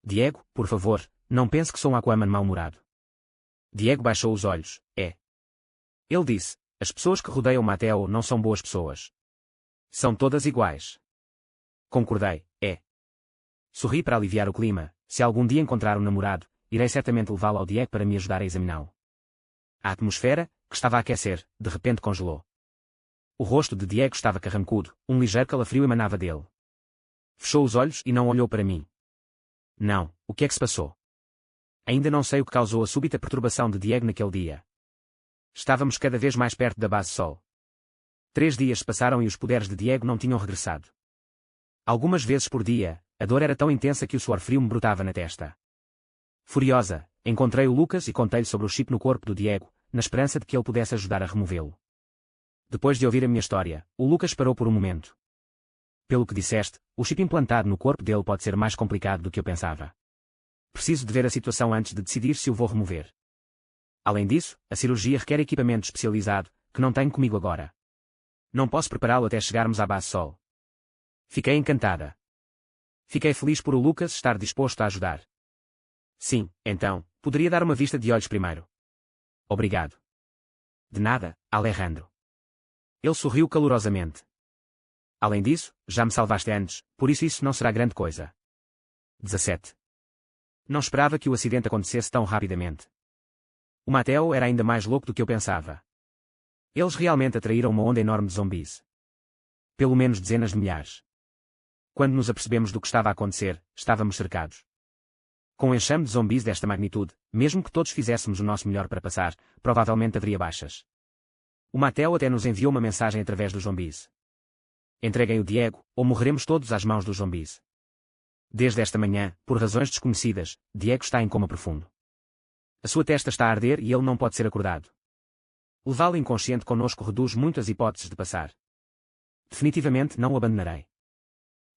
Diego, por favor, não pense que sou um Aquaman mal-humorado. Diego baixou os olhos, Ele disse, as pessoas que rodeiam Mateo não são boas pessoas. São todas iguais. Concordei, Sorri para aliviar o clima, se algum dia encontrar um namorado, irei certamente levá-lo ao Diego para me ajudar a examiná-lo. A atmosfera, que estava a aquecer, de repente congelou. O rosto de Diego estava carrancudo, um ligeiro calafrio emanava dele. Fechou os olhos e não olhou para mim. Não, o que é que se passou? Ainda não sei o que causou a súbita perturbação de Diego naquele dia. Estávamos cada vez mais perto da base Sol. 3 dias se passaram e os poderes de Diego não tinham regressado. Algumas vezes por dia, a dor era tão intensa que o suor frio me brotava na testa. Furiosa, encontrei o Lucas e contei-lhe sobre o chip no corpo do Diego, na esperança de que ele pudesse ajudar a removê-lo. Depois de ouvir a minha história, o Lucas parou por um momento. Pelo que disseste, o chip implantado no corpo dele pode ser mais complicado do que eu pensava. Preciso de ver a situação antes de decidir se o vou remover. Além disso, a cirurgia requer equipamento especializado, que não tenho comigo agora. Não posso prepará-lo até chegarmos à base Sol. Fiquei encantada. Fiquei feliz por o Lucas estar disposto a ajudar. Sim, então, poderia dar uma vista de olhos primeiro. Obrigado. De nada, Alejandro. Ele sorriu calorosamente. Além disso, já me salvaste antes, por isso não será grande coisa. 17. Não esperava que o acidente acontecesse tão rapidamente. O Mateo era ainda mais louco do que eu pensava. Eles realmente atraíram uma onda enorme de zumbis. Pelo menos dezenas de milhares. Quando nos apercebemos do que estava a acontecer, estávamos cercados. Com um enxame de zumbis desta magnitude, mesmo que todos fizéssemos o nosso melhor para passar, provavelmente haveria baixas. O Mateo até nos enviou uma mensagem através dos zumbis. Entreguem o Diego, ou morreremos todos às mãos dos zumbis. Desde esta manhã, por razões desconhecidas, Diego está em coma profundo. A sua testa está a arder e ele não pode ser acordado. Levá-lo inconsciente conosco reduz muito as hipóteses de passar. Definitivamente não o abandonarei.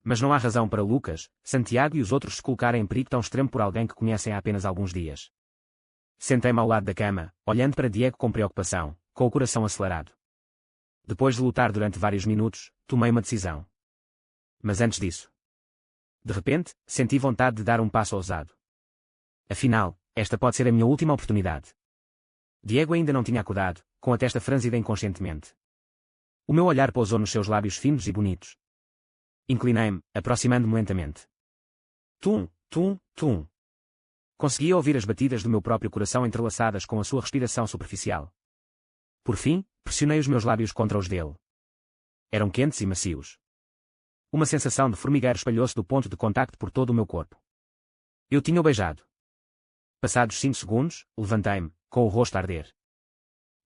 Mas não há razão para Lucas, Santiago e os outros se colocarem em perigo tão extremo por alguém que conhecem há apenas alguns dias. Sentei-me ao lado da cama, olhando para Diego com preocupação, com o coração acelerado. Depois de lutar durante vários minutos, tomei uma decisão. Mas antes disso. De repente, senti vontade de dar um passo ousado. Afinal, esta pode ser a minha última oportunidade. Diego ainda não tinha acordado, com a testa franzida inconscientemente. O meu olhar pousou nos seus lábios finos e bonitos. Inclinei-me, aproximando-me lentamente. Tum, tum, tum. Conseguia ouvir as batidas do meu próprio coração entrelaçadas com a sua respiração superficial. Por fim, pressionei os meus lábios contra os dele. Eram quentes e macios. Uma sensação de formigueiro espalhou-se do ponto de contacto por todo o meu corpo. Eu tinha-o beijado. Passados 5 segundos, levantei-me, com o rosto a arder.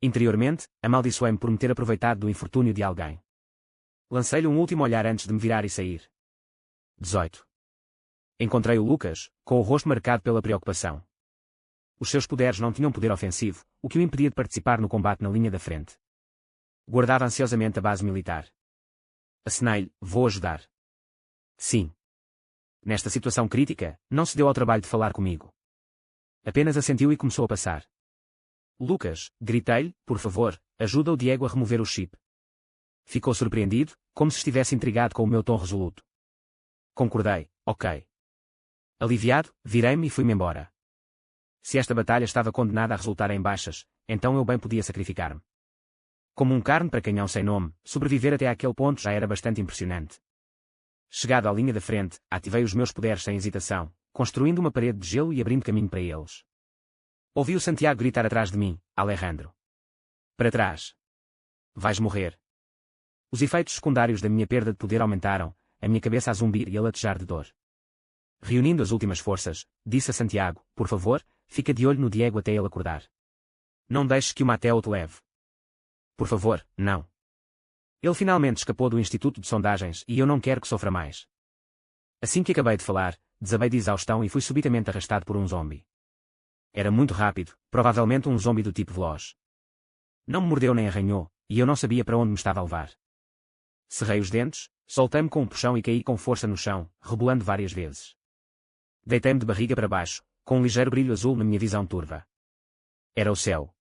Interiormente, amaldiçoei-me por me ter aproveitado do infortúnio de alguém. Lancei-lhe um último olhar antes de me virar e sair. 18. Encontrei o Lucas, com o rosto marcado pela preocupação. Os seus poderes não tinham poder ofensivo, o que o impedia de participar no combate na linha da frente. Guardava ansiosamente a base militar. Acenei-lhe, vou ajudar. Sim. Nesta situação crítica, não se deu ao trabalho de falar comigo. Apenas assentiu e começou a passar. Lucas, gritei-lhe, por favor, ajuda o Diego a remover o chip. Ficou surpreendido, como se estivesse intrigado com o meu tom resoluto. Concordei, ok. Aliviado, virei-me e fui-me embora. Se esta batalha estava condenada a resultar em baixas, então eu bem podia sacrificar-me. Como um carne para canhão sem nome, sobreviver até àquele ponto já era bastante impressionante. Chegado à linha da frente, ativei os meus poderes sem hesitação, construindo uma parede de gelo e abrindo caminho para eles. Ouvi o Santiago gritar atrás de mim, Alejandro. Para trás. Vais morrer. Os efeitos secundários da minha perda de poder aumentaram, a minha cabeça a zumbir e a latejar de dor. Reunindo as últimas forças, disse a Santiago, por favor, fica de olho no Diego até ele acordar. Não deixes que o Mateo te leve. Por favor, não. Ele finalmente escapou do Instituto de Sondagens e eu não quero que sofra mais. Assim que acabei de falar, desabei de exaustão e fui subitamente arrastado por um zombi. Era muito rápido, provavelmente um zombi do tipo veloz. Não me mordeu nem arranhou, e eu não sabia para onde me estava a levar. Cerrei os dentes, soltei-me com um puxão e caí com força no chão, rebolando várias vezes. Deitei-me de barriga para baixo, com um ligeiro brilho azul na minha visão turva. Era o céu.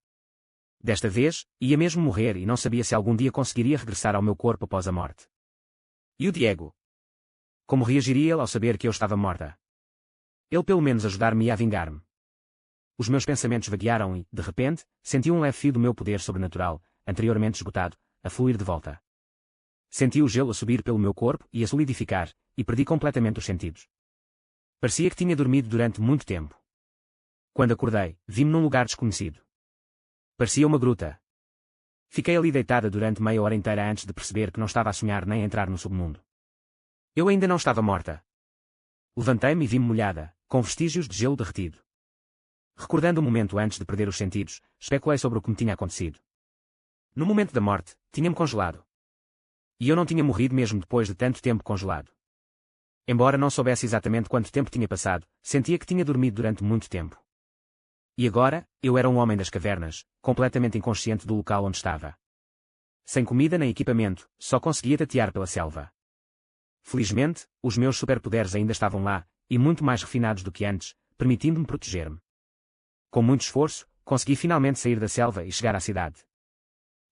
Desta vez, ia mesmo morrer e não sabia se algum dia conseguiria regressar ao meu corpo após a morte. E o Diego? Como reagiria ele ao saber que eu estava morta? Ele pelo menos ajudar-me a vingar-me. Os meus pensamentos vaguearam e, de repente, senti um leve fio do meu poder sobrenatural, anteriormente esgotado, a fluir de volta. Senti o gelo a subir pelo meu corpo e a solidificar, e perdi completamente os sentidos. Parecia que tinha dormido durante muito tempo. Quando acordei, vi-me num lugar desconhecido. Parecia uma gruta. Fiquei ali deitada durante meia hora inteira antes de perceber que não estava a sonhar nem a entrar no submundo. Eu ainda não estava morta. Levantei-me e vi-me molhada, com vestígios de gelo derretido. Recordando o momento antes de perder os sentidos, especulei sobre o que me tinha acontecido. No momento da morte, tinha-me congelado. E eu não tinha morrido mesmo depois de tanto tempo congelado. Embora não soubesse exatamente quanto tempo tinha passado, sentia que tinha dormido durante muito tempo. E agora, eu era um homem das cavernas, completamente inconsciente do local onde estava. Sem comida nem equipamento, só conseguia tatear pela selva. Felizmente, os meus superpoderes ainda estavam lá, e muito mais refinados do que antes, permitindo-me proteger-me. Com muito esforço, consegui finalmente sair da selva e chegar à cidade.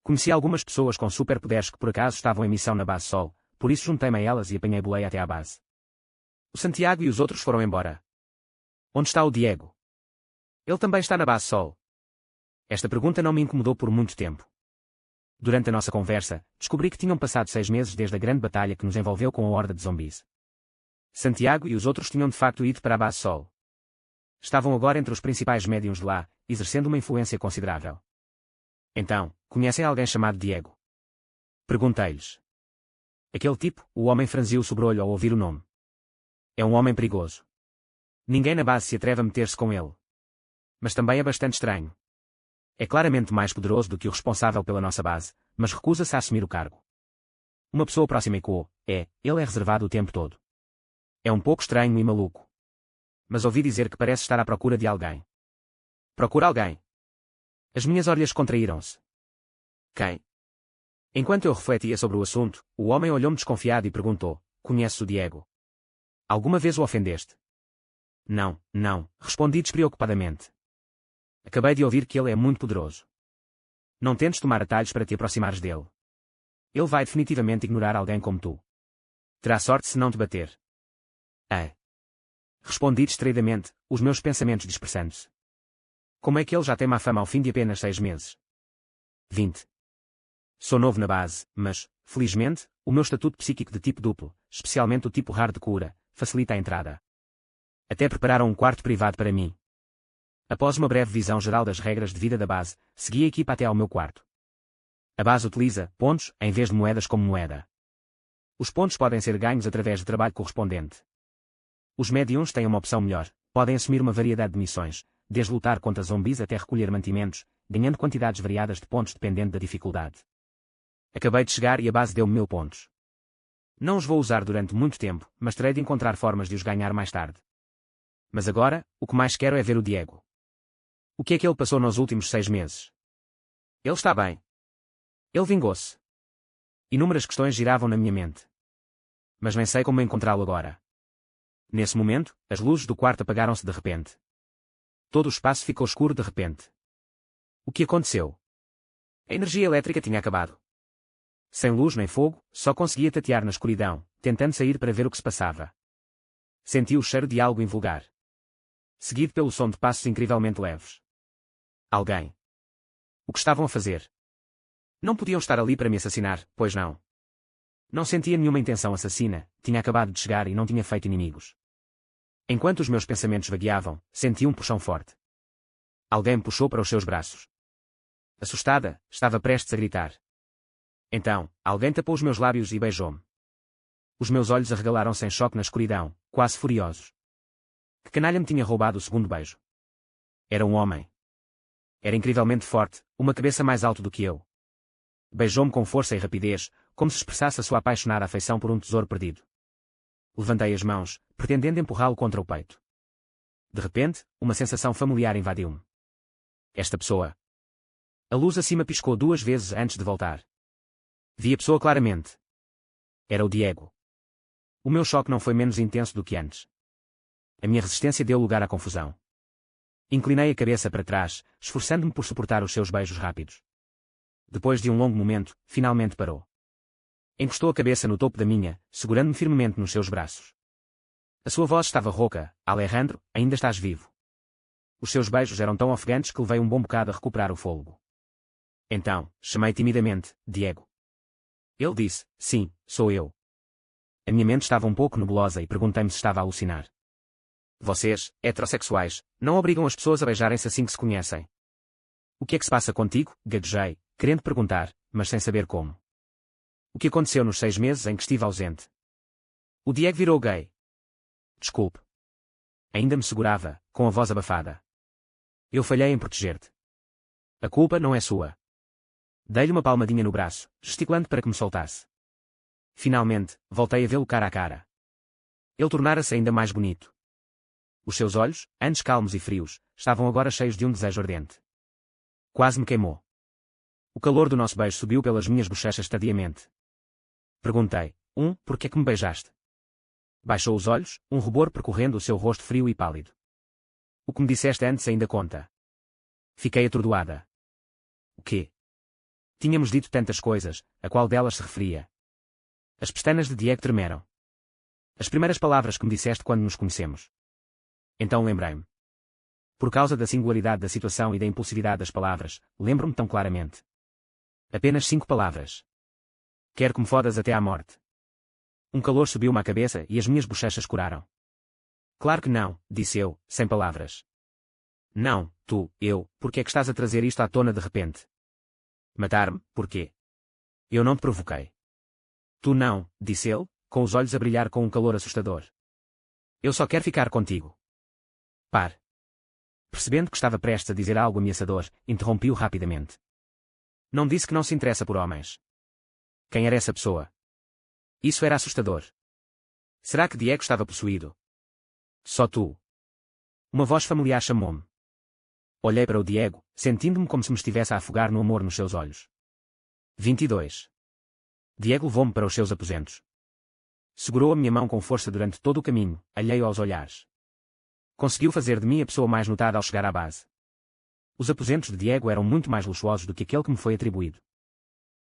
Conheci algumas pessoas com superpoderes que por acaso estavam em missão na base Sol, por isso juntei-me a elas e apanhei boleia até à base. O Santiago e os outros foram embora. Onde está o Diego? Ele também está na base Sol. Esta pergunta não me incomodou por muito tempo. Durante a nossa conversa, descobri que tinham passado 6 meses desde a grande batalha que nos envolveu com a horda de zumbis. Santiago e os outros tinham de facto ido para a base Sol. Estavam agora entre os principais médiuns de lá, exercendo uma influência considerável. Então, conhecem alguém chamado Diego? Perguntei-lhes. Aquele tipo, o homem franziu o sobrolho ao ouvir o nome. É um homem perigoso. Ninguém na base se atreve a meter-se com ele. Mas também é bastante estranho. É claramente mais poderoso do que o responsável pela nossa base, mas recusa-se a assumir o cargo. Uma pessoa próxima ecoou, ele é reservado o tempo todo. É um pouco estranho e maluco. Mas ouvi dizer que parece estar à procura de alguém. Procura alguém? As minhas orelhas contraíram-se. Quem? Enquanto eu refletia sobre o assunto, o homem olhou-me desconfiado e perguntou, conheces o Diego? Alguma vez o ofendeste? Não, respondi despreocupadamente. Acabei de ouvir que ele é muito poderoso. Não tentes tomar atalhos para te aproximares dele. Ele vai definitivamente ignorar alguém como tu. Terá sorte se não te bater. Respondi distraidamente, os meus pensamentos dispersando-se. Como é que ele já tem má fama ao fim de apenas 6 meses? 20. Sou novo na base, mas, felizmente, o meu estatuto psíquico de tipo duplo, especialmente o tipo raro de cura, facilita a entrada. Até prepararam um quarto privado para mim. Após uma breve visão geral das regras de vida da base, segui a equipa até ao meu quarto. A base utiliza pontos, em vez de moedas como moeda. Os pontos podem ser ganhos através de trabalho correspondente. Os médiums têm uma opção melhor, podem assumir uma variedade de missões, desde lutar contra zumbis até recolher mantimentos, ganhando quantidades variadas de pontos dependendo da dificuldade. Acabei de chegar e a base deu-me 1000 pontos. Não os vou usar durante muito tempo, mas terei de encontrar formas de os ganhar mais tarde. Mas agora, o que mais quero é ver o Diego. O que é que ele passou nos últimos 6 meses? Ele está bem. Ele vingou-se. Inúmeras questões giravam na minha mente. Mas nem sei como encontrá-lo agora. Nesse momento, as luzes do quarto apagaram-se de repente. Todo o espaço ficou escuro de repente. O que aconteceu? A energia elétrica tinha acabado. Sem luz nem fogo, só conseguia tatear na escuridão, tentando sair para ver o que se passava. Senti o cheiro de algo invulgar. Seguido pelo som de passos incrivelmente leves. Alguém. O que estavam a fazer? Não podiam estar ali para me assassinar, pois não. Não sentia nenhuma intenção assassina, tinha acabado de chegar e não tinha feito inimigos. Enquanto os meus pensamentos vagueavam, senti um puxão forte. Alguém me puxou para os seus braços. Assustada, estava prestes a gritar. Então, alguém tapou os meus lábios e beijou-me. Os meus olhos arregalaram-se em choque na escuridão, quase furiosos. Que canalha me tinha roubado o segundo beijo? Era um homem. Era incrivelmente forte, uma cabeça mais alta do que eu. Beijou-me com força e rapidez, como se expressasse a sua apaixonada afeição por um tesouro perdido. Levantei as mãos, pretendendo empurrá-lo contra o peito. De repente, uma sensação familiar invadiu-me. Esta pessoa. A luz acima piscou 2 vezes antes de voltar. Vi a pessoa claramente. Era o Diego. O meu choque não foi menos intenso do que antes. A minha resistência deu lugar à confusão. Inclinei a cabeça para trás, esforçando-me por suportar os seus beijos rápidos. Depois de um longo momento, finalmente parou. Encostou a cabeça no topo da minha, segurando-me firmemente nos seus braços. A sua voz estava rouca. Alejandro, ainda estás vivo. Os seus beijos eram tão ofegantes que levei um bom bocado a recuperar o fôlego. Então, chamei timidamente, Diego. Ele disse, sim, sou eu. A minha mente estava um pouco nebulosa e perguntei-me se estava a alucinar. Vocês, heterossexuais, não obrigam as pessoas a beijarem-se assim que se conhecem. O que é que se passa contigo? Gaguejei, querendo perguntar, mas sem saber como. O que aconteceu nos 6 meses em que estive ausente? O Diego virou gay. Desculpe. Ainda me segurava, com a voz abafada. Eu falhei em proteger-te. A culpa não é sua. Dei-lhe uma palmadinha no braço, gesticulando para que me soltasse. Finalmente, voltei a vê-lo cara a cara. Ele tornara-se ainda mais bonito. Os seus olhos, antes calmos e frios, estavam agora cheios de um desejo ardente. Quase me queimou. O calor do nosso beijo subiu pelas minhas bochechas tardiamente. Perguntei, por que é que me beijaste? Baixou os olhos, um rubor percorrendo o seu rosto frio e pálido. O que me disseste antes ainda conta. Fiquei atordoada. O quê? Tínhamos dito tantas coisas, a qual delas se referia? As pestanas de Diego tremeram. As primeiras palavras que me disseste quando nos conhecemos. Então lembrei-me. Por causa da singularidade da situação e da impulsividade das palavras, lembro-me tão claramente. Apenas 5 palavras. Quero que me fodas até à morte. Um calor subiu-me à cabeça e as minhas bochechas curaram. Claro que não, disse eu, sem palavras. Não, por que é que estás a trazer isto à tona de repente? Matar-me, porquê? Eu não te provoquei. Tu não, disse ele, com os olhos a brilhar com um calor assustador. Eu só quero ficar contigo. Pare. Percebendo que estava prestes a dizer algo ameaçador, interrompi-o rapidamente. Não disse que não se interessa por homens. Quem era essa pessoa? Isso era assustador. Será que Diego estava possuído? Só tu. Uma voz familiar chamou-me. Olhei para o Diego, sentindo-me como se me estivesse a afogar no amor nos seus olhos. 22. Diego levou-me para os seus aposentos. Segurou a minha mão com força durante todo o caminho, alheio aos olhares. Conseguiu fazer de mim a pessoa mais notada ao chegar à base. Os aposentos de Diego eram muito mais luxuosos do que aquele que me foi atribuído.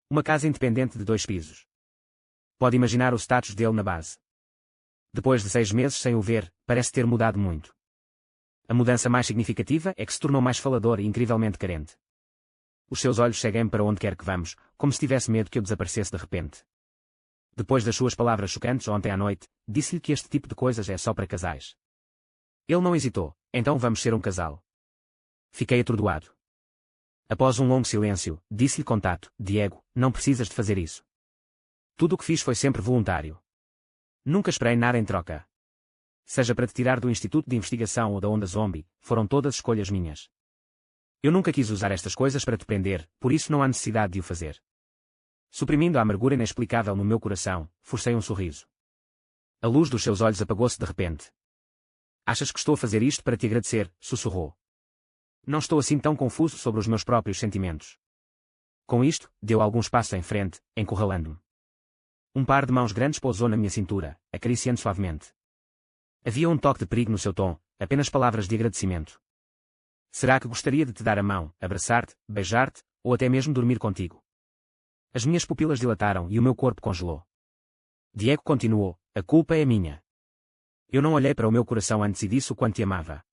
Uma casa independente de 2 pisos. Pode imaginar o status dele na base. Depois de 6 meses sem o ver, parece ter mudado muito. A mudança mais significativa é que se tornou mais falador e incrivelmente carente. Os seus olhos seguem-me para onde quer que vamos, como se tivesse medo que eu desaparecesse de repente. Depois das suas palavras chocantes ontem à noite, disse-lhe que este tipo de coisas é só para casais. Ele não hesitou. Então vamos ser um casal. Fiquei atordoado. Após um longo silêncio, disse-lhe com tato: Diego, não precisas de fazer isso. Tudo o que fiz foi sempre voluntário. Nunca esperei nada em troca. Seja para te tirar do Instituto de Investigação ou da Onda Zombie, foram todas escolhas minhas. Eu nunca quis usar estas coisas para te prender, por isso não há necessidade de o fazer. Suprimindo a amargura inexplicável no meu coração, forcei um sorriso. A luz dos seus olhos apagou-se de repente. Achas que estou a fazer isto para te agradecer? Sussurrou. Não estou assim tão confuso sobre os meus próprios sentimentos. Com isto, deu alguns passos em frente, encurralando-me. Um par de mãos grandes pousou na minha cintura, acariciando suavemente. Havia um toque de perigo no seu tom, apenas palavras de agradecimento. Será que gostaria de te dar a mão, abraçar-te, beijar-te, ou até mesmo dormir contigo? As minhas pupilas dilataram e o meu corpo congelou. Diego continuou: a culpa é minha. Eu não olhei para o meu coração antes e disse o quanto te amava.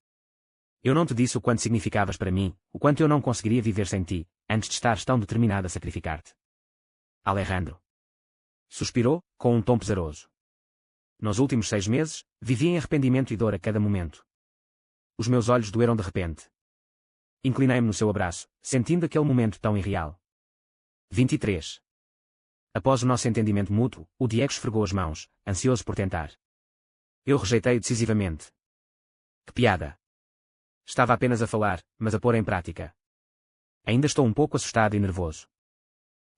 Eu não te disse o quanto significavas para mim, o quanto eu não conseguiria viver sem ti, antes de estares tão determinado a sacrificar-te. Alejandro. Suspirou, com um tom pesaroso. Nos últimos 6 meses, vivi em arrependimento e dor a cada momento. Os meus olhos doeram de repente. Inclinei-me no seu abraço, sentindo aquele momento tão irreal. 23. Após o nosso entendimento mútuo, o Diego esfregou as mãos, ansioso por tentar. Eu rejeitei-o decisivamente. Que piada. Estava apenas a falar, mas a pôr em prática. Ainda estou um pouco assustado e nervoso.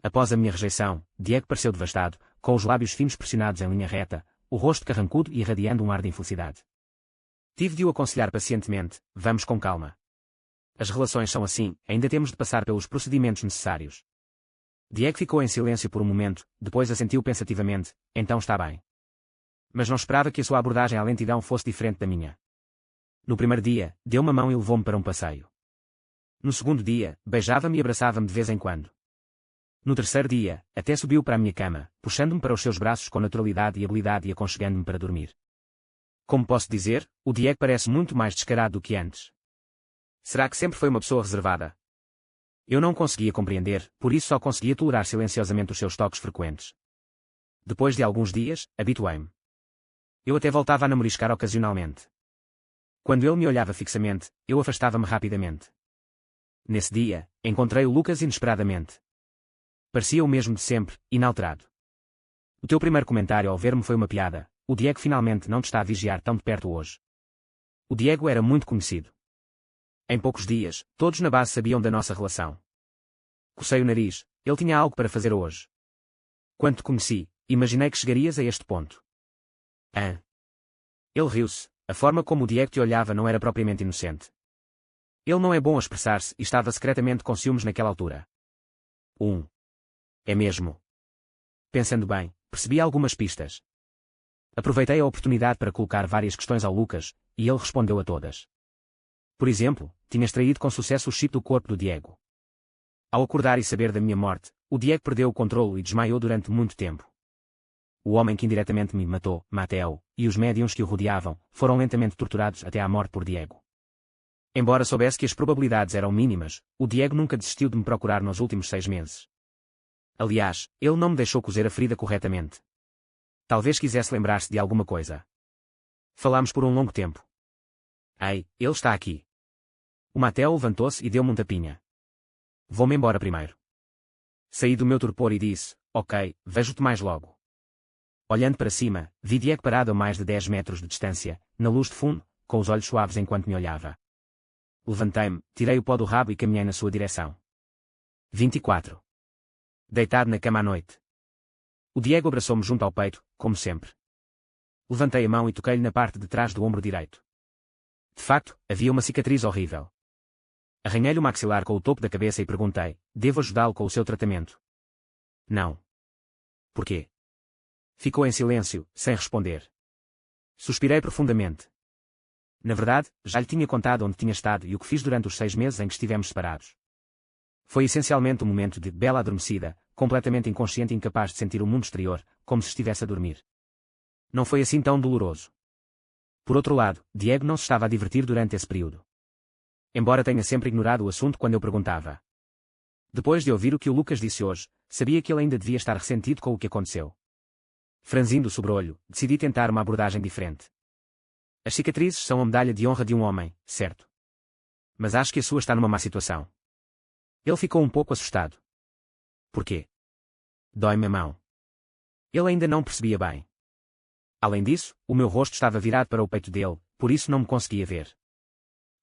Após a minha rejeição, Diego pareceu devastado, com os lábios finos pressionados em linha reta, o rosto carrancudo e irradiando um ar de infelicidade. Tive de o aconselhar pacientemente: vamos com calma. As relações são assim, ainda temos de passar pelos procedimentos necessários. Diego ficou em silêncio por um momento, depois assentiu pensativamente: então está bem. Mas não esperava que a sua abordagem à lentidão fosse diferente da minha. No primeiro dia, deu-me a mão e levou-me para um passeio. No segundo dia, beijava-me e abraçava-me de vez em quando. No terceiro dia, até subiu para a minha cama, puxando-me para os seus braços com naturalidade e habilidade e aconchegando-me para dormir. Como posso dizer, o Diego parece muito mais descarado do que antes. Será que sempre foi uma pessoa reservada? Eu não conseguia compreender, por isso só conseguia tolerar silenciosamente os seus toques frequentes. Depois de alguns dias, habituei-me. Eu até voltava a namoriscar ocasionalmente. Quando ele me olhava fixamente, eu afastava-me rapidamente. Nesse dia, encontrei o Lucas inesperadamente. Parecia o mesmo de sempre, inalterado. O teu primeiro comentário ao ver-me foi uma piada: o Diego finalmente não te está a vigiar tão de perto hoje. O Diego era muito conhecido. Em poucos dias, todos na base sabiam da nossa relação. Cocei o nariz: ele tinha algo para fazer hoje. Quando te conheci, imaginei que chegarias a este ponto. Ah. Ele riu-se. A forma como o Diego te olhava não era propriamente inocente. Ele não é bom a expressar-se e estava secretamente com ciúmes naquela altura. É mesmo. Pensando bem, percebi algumas pistas. Aproveitei a oportunidade para colocar várias questões ao Lucas, e ele respondeu a todas. Por exemplo, tinhas traído com sucesso o chip do corpo do Diego. Ao acordar e saber da minha morte, o Diego perdeu o controle e desmaiou durante muito tempo. O homem que indiretamente me matou, Mateo, e os médiuns que o rodeavam, foram lentamente torturados até à morte por Diego. Embora soubesse que as probabilidades eram mínimas, o Diego nunca desistiu de me procurar nos últimos 6 meses. Aliás, ele não me deixou cozer a ferida corretamente. Talvez quisesse lembrar-se de alguma coisa. Falámos por um longo tempo. Ei, ele está aqui. O Mateo levantou-se e deu-me um tapinha. Vou-me embora primeiro. Saí do meu torpor e disse: ok, vejo-te mais logo. Olhando para cima, vi Diego parado a mais de 10 metros de distância, na luz de fundo, com os olhos suaves enquanto me olhava. Levantei-me, tirei o pó do rabo e caminhei na sua direção. 24. Deitado na cama à noite. O Diego abraçou-me junto ao peito, como sempre. Levantei a mão e toquei-lhe na parte de trás do ombro direito. De facto, havia uma cicatriz horrível. Arranhei-lhe o maxilar com o topo da cabeça e perguntei: devo ajudá-lo com o seu tratamento? Não. Porquê? Ficou em silêncio, sem responder. Suspirei profundamente. Na verdade, já lhe tinha contado onde tinha estado e o que fiz durante os 6 meses em que estivemos separados. Foi essencialmente um momento de bela adormecida, completamente inconsciente e incapaz de sentir o mundo exterior, como se estivesse a dormir. Não foi assim tão doloroso. Por outro lado, Diego não se estava a divertir durante esse período. Embora tenha sempre ignorado o assunto quando eu perguntava. Depois de ouvir o que o Lucas disse hoje, sabia que ele ainda devia estar ressentido com o que aconteceu. Franzindo o sobrolho, decidi tentar uma abordagem diferente. As cicatrizes são a medalha de honra de um homem, certo? Mas acho que a sua está numa má situação. Ele ficou um pouco assustado. Porquê? Dói-me a mão. Ele ainda não percebia bem. Além disso, o meu rosto estava virado para o peito dele, por isso não me conseguia ver.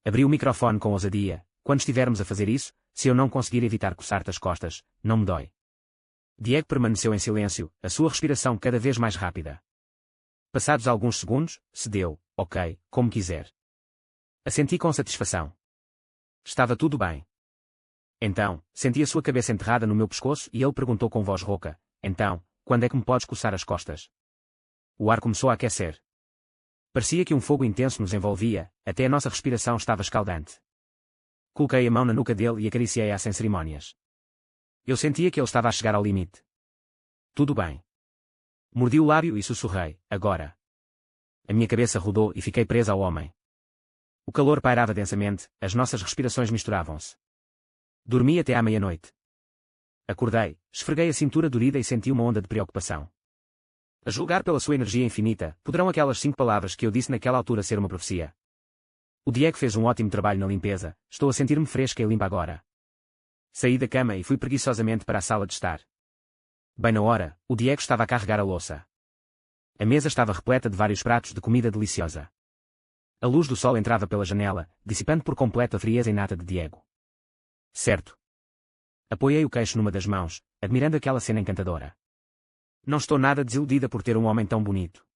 Abri o microfone com ousadia. Quando estivermos a fazer isso, se eu não conseguir evitar coçar-te as costas, não me dói. Diego permaneceu em silêncio, a sua respiração cada vez mais rápida. Passados alguns segundos, cedeu: ok, como quiser. Assenti com satisfação. Estava tudo bem. Então, senti a sua cabeça enterrada no meu pescoço e ele perguntou com voz rouca: então, quando é que me podes coçar as costas? O ar começou a aquecer. Parecia que um fogo intenso nos envolvia, até a nossa respiração estava escaldante. Coloquei a mão na nuca dele e acariciei-a sem cerimônias. Eu sentia que ele estava a chegar ao limite. Tudo bem. Mordi o lábio e sussurrei: agora. A minha cabeça rodou e fiquei presa ao homem. O calor pairava densamente, as nossas respirações misturavam-se. Dormi até à meia-noite. Acordei, esfreguei a cintura dorida e senti uma onda de preocupação. A julgar pela sua energia infinita, poderão aquelas 5 palavras que eu disse naquela altura ser uma profecia? O Diego fez um ótimo trabalho na limpeza, estou a sentir-me fresca e limpa agora. Saí da cama e fui preguiçosamente para a sala de estar. Bem na hora, o Diego estava a carregar a louça. A mesa estava repleta de vários pratos de comida deliciosa. A luz do sol entrava pela janela, dissipando por completo a frieza inata de Diego. Certo. Apoiei o queixo numa das mãos, admirando aquela cena encantadora. Não estou nada desiludida por ter um homem tão bonito.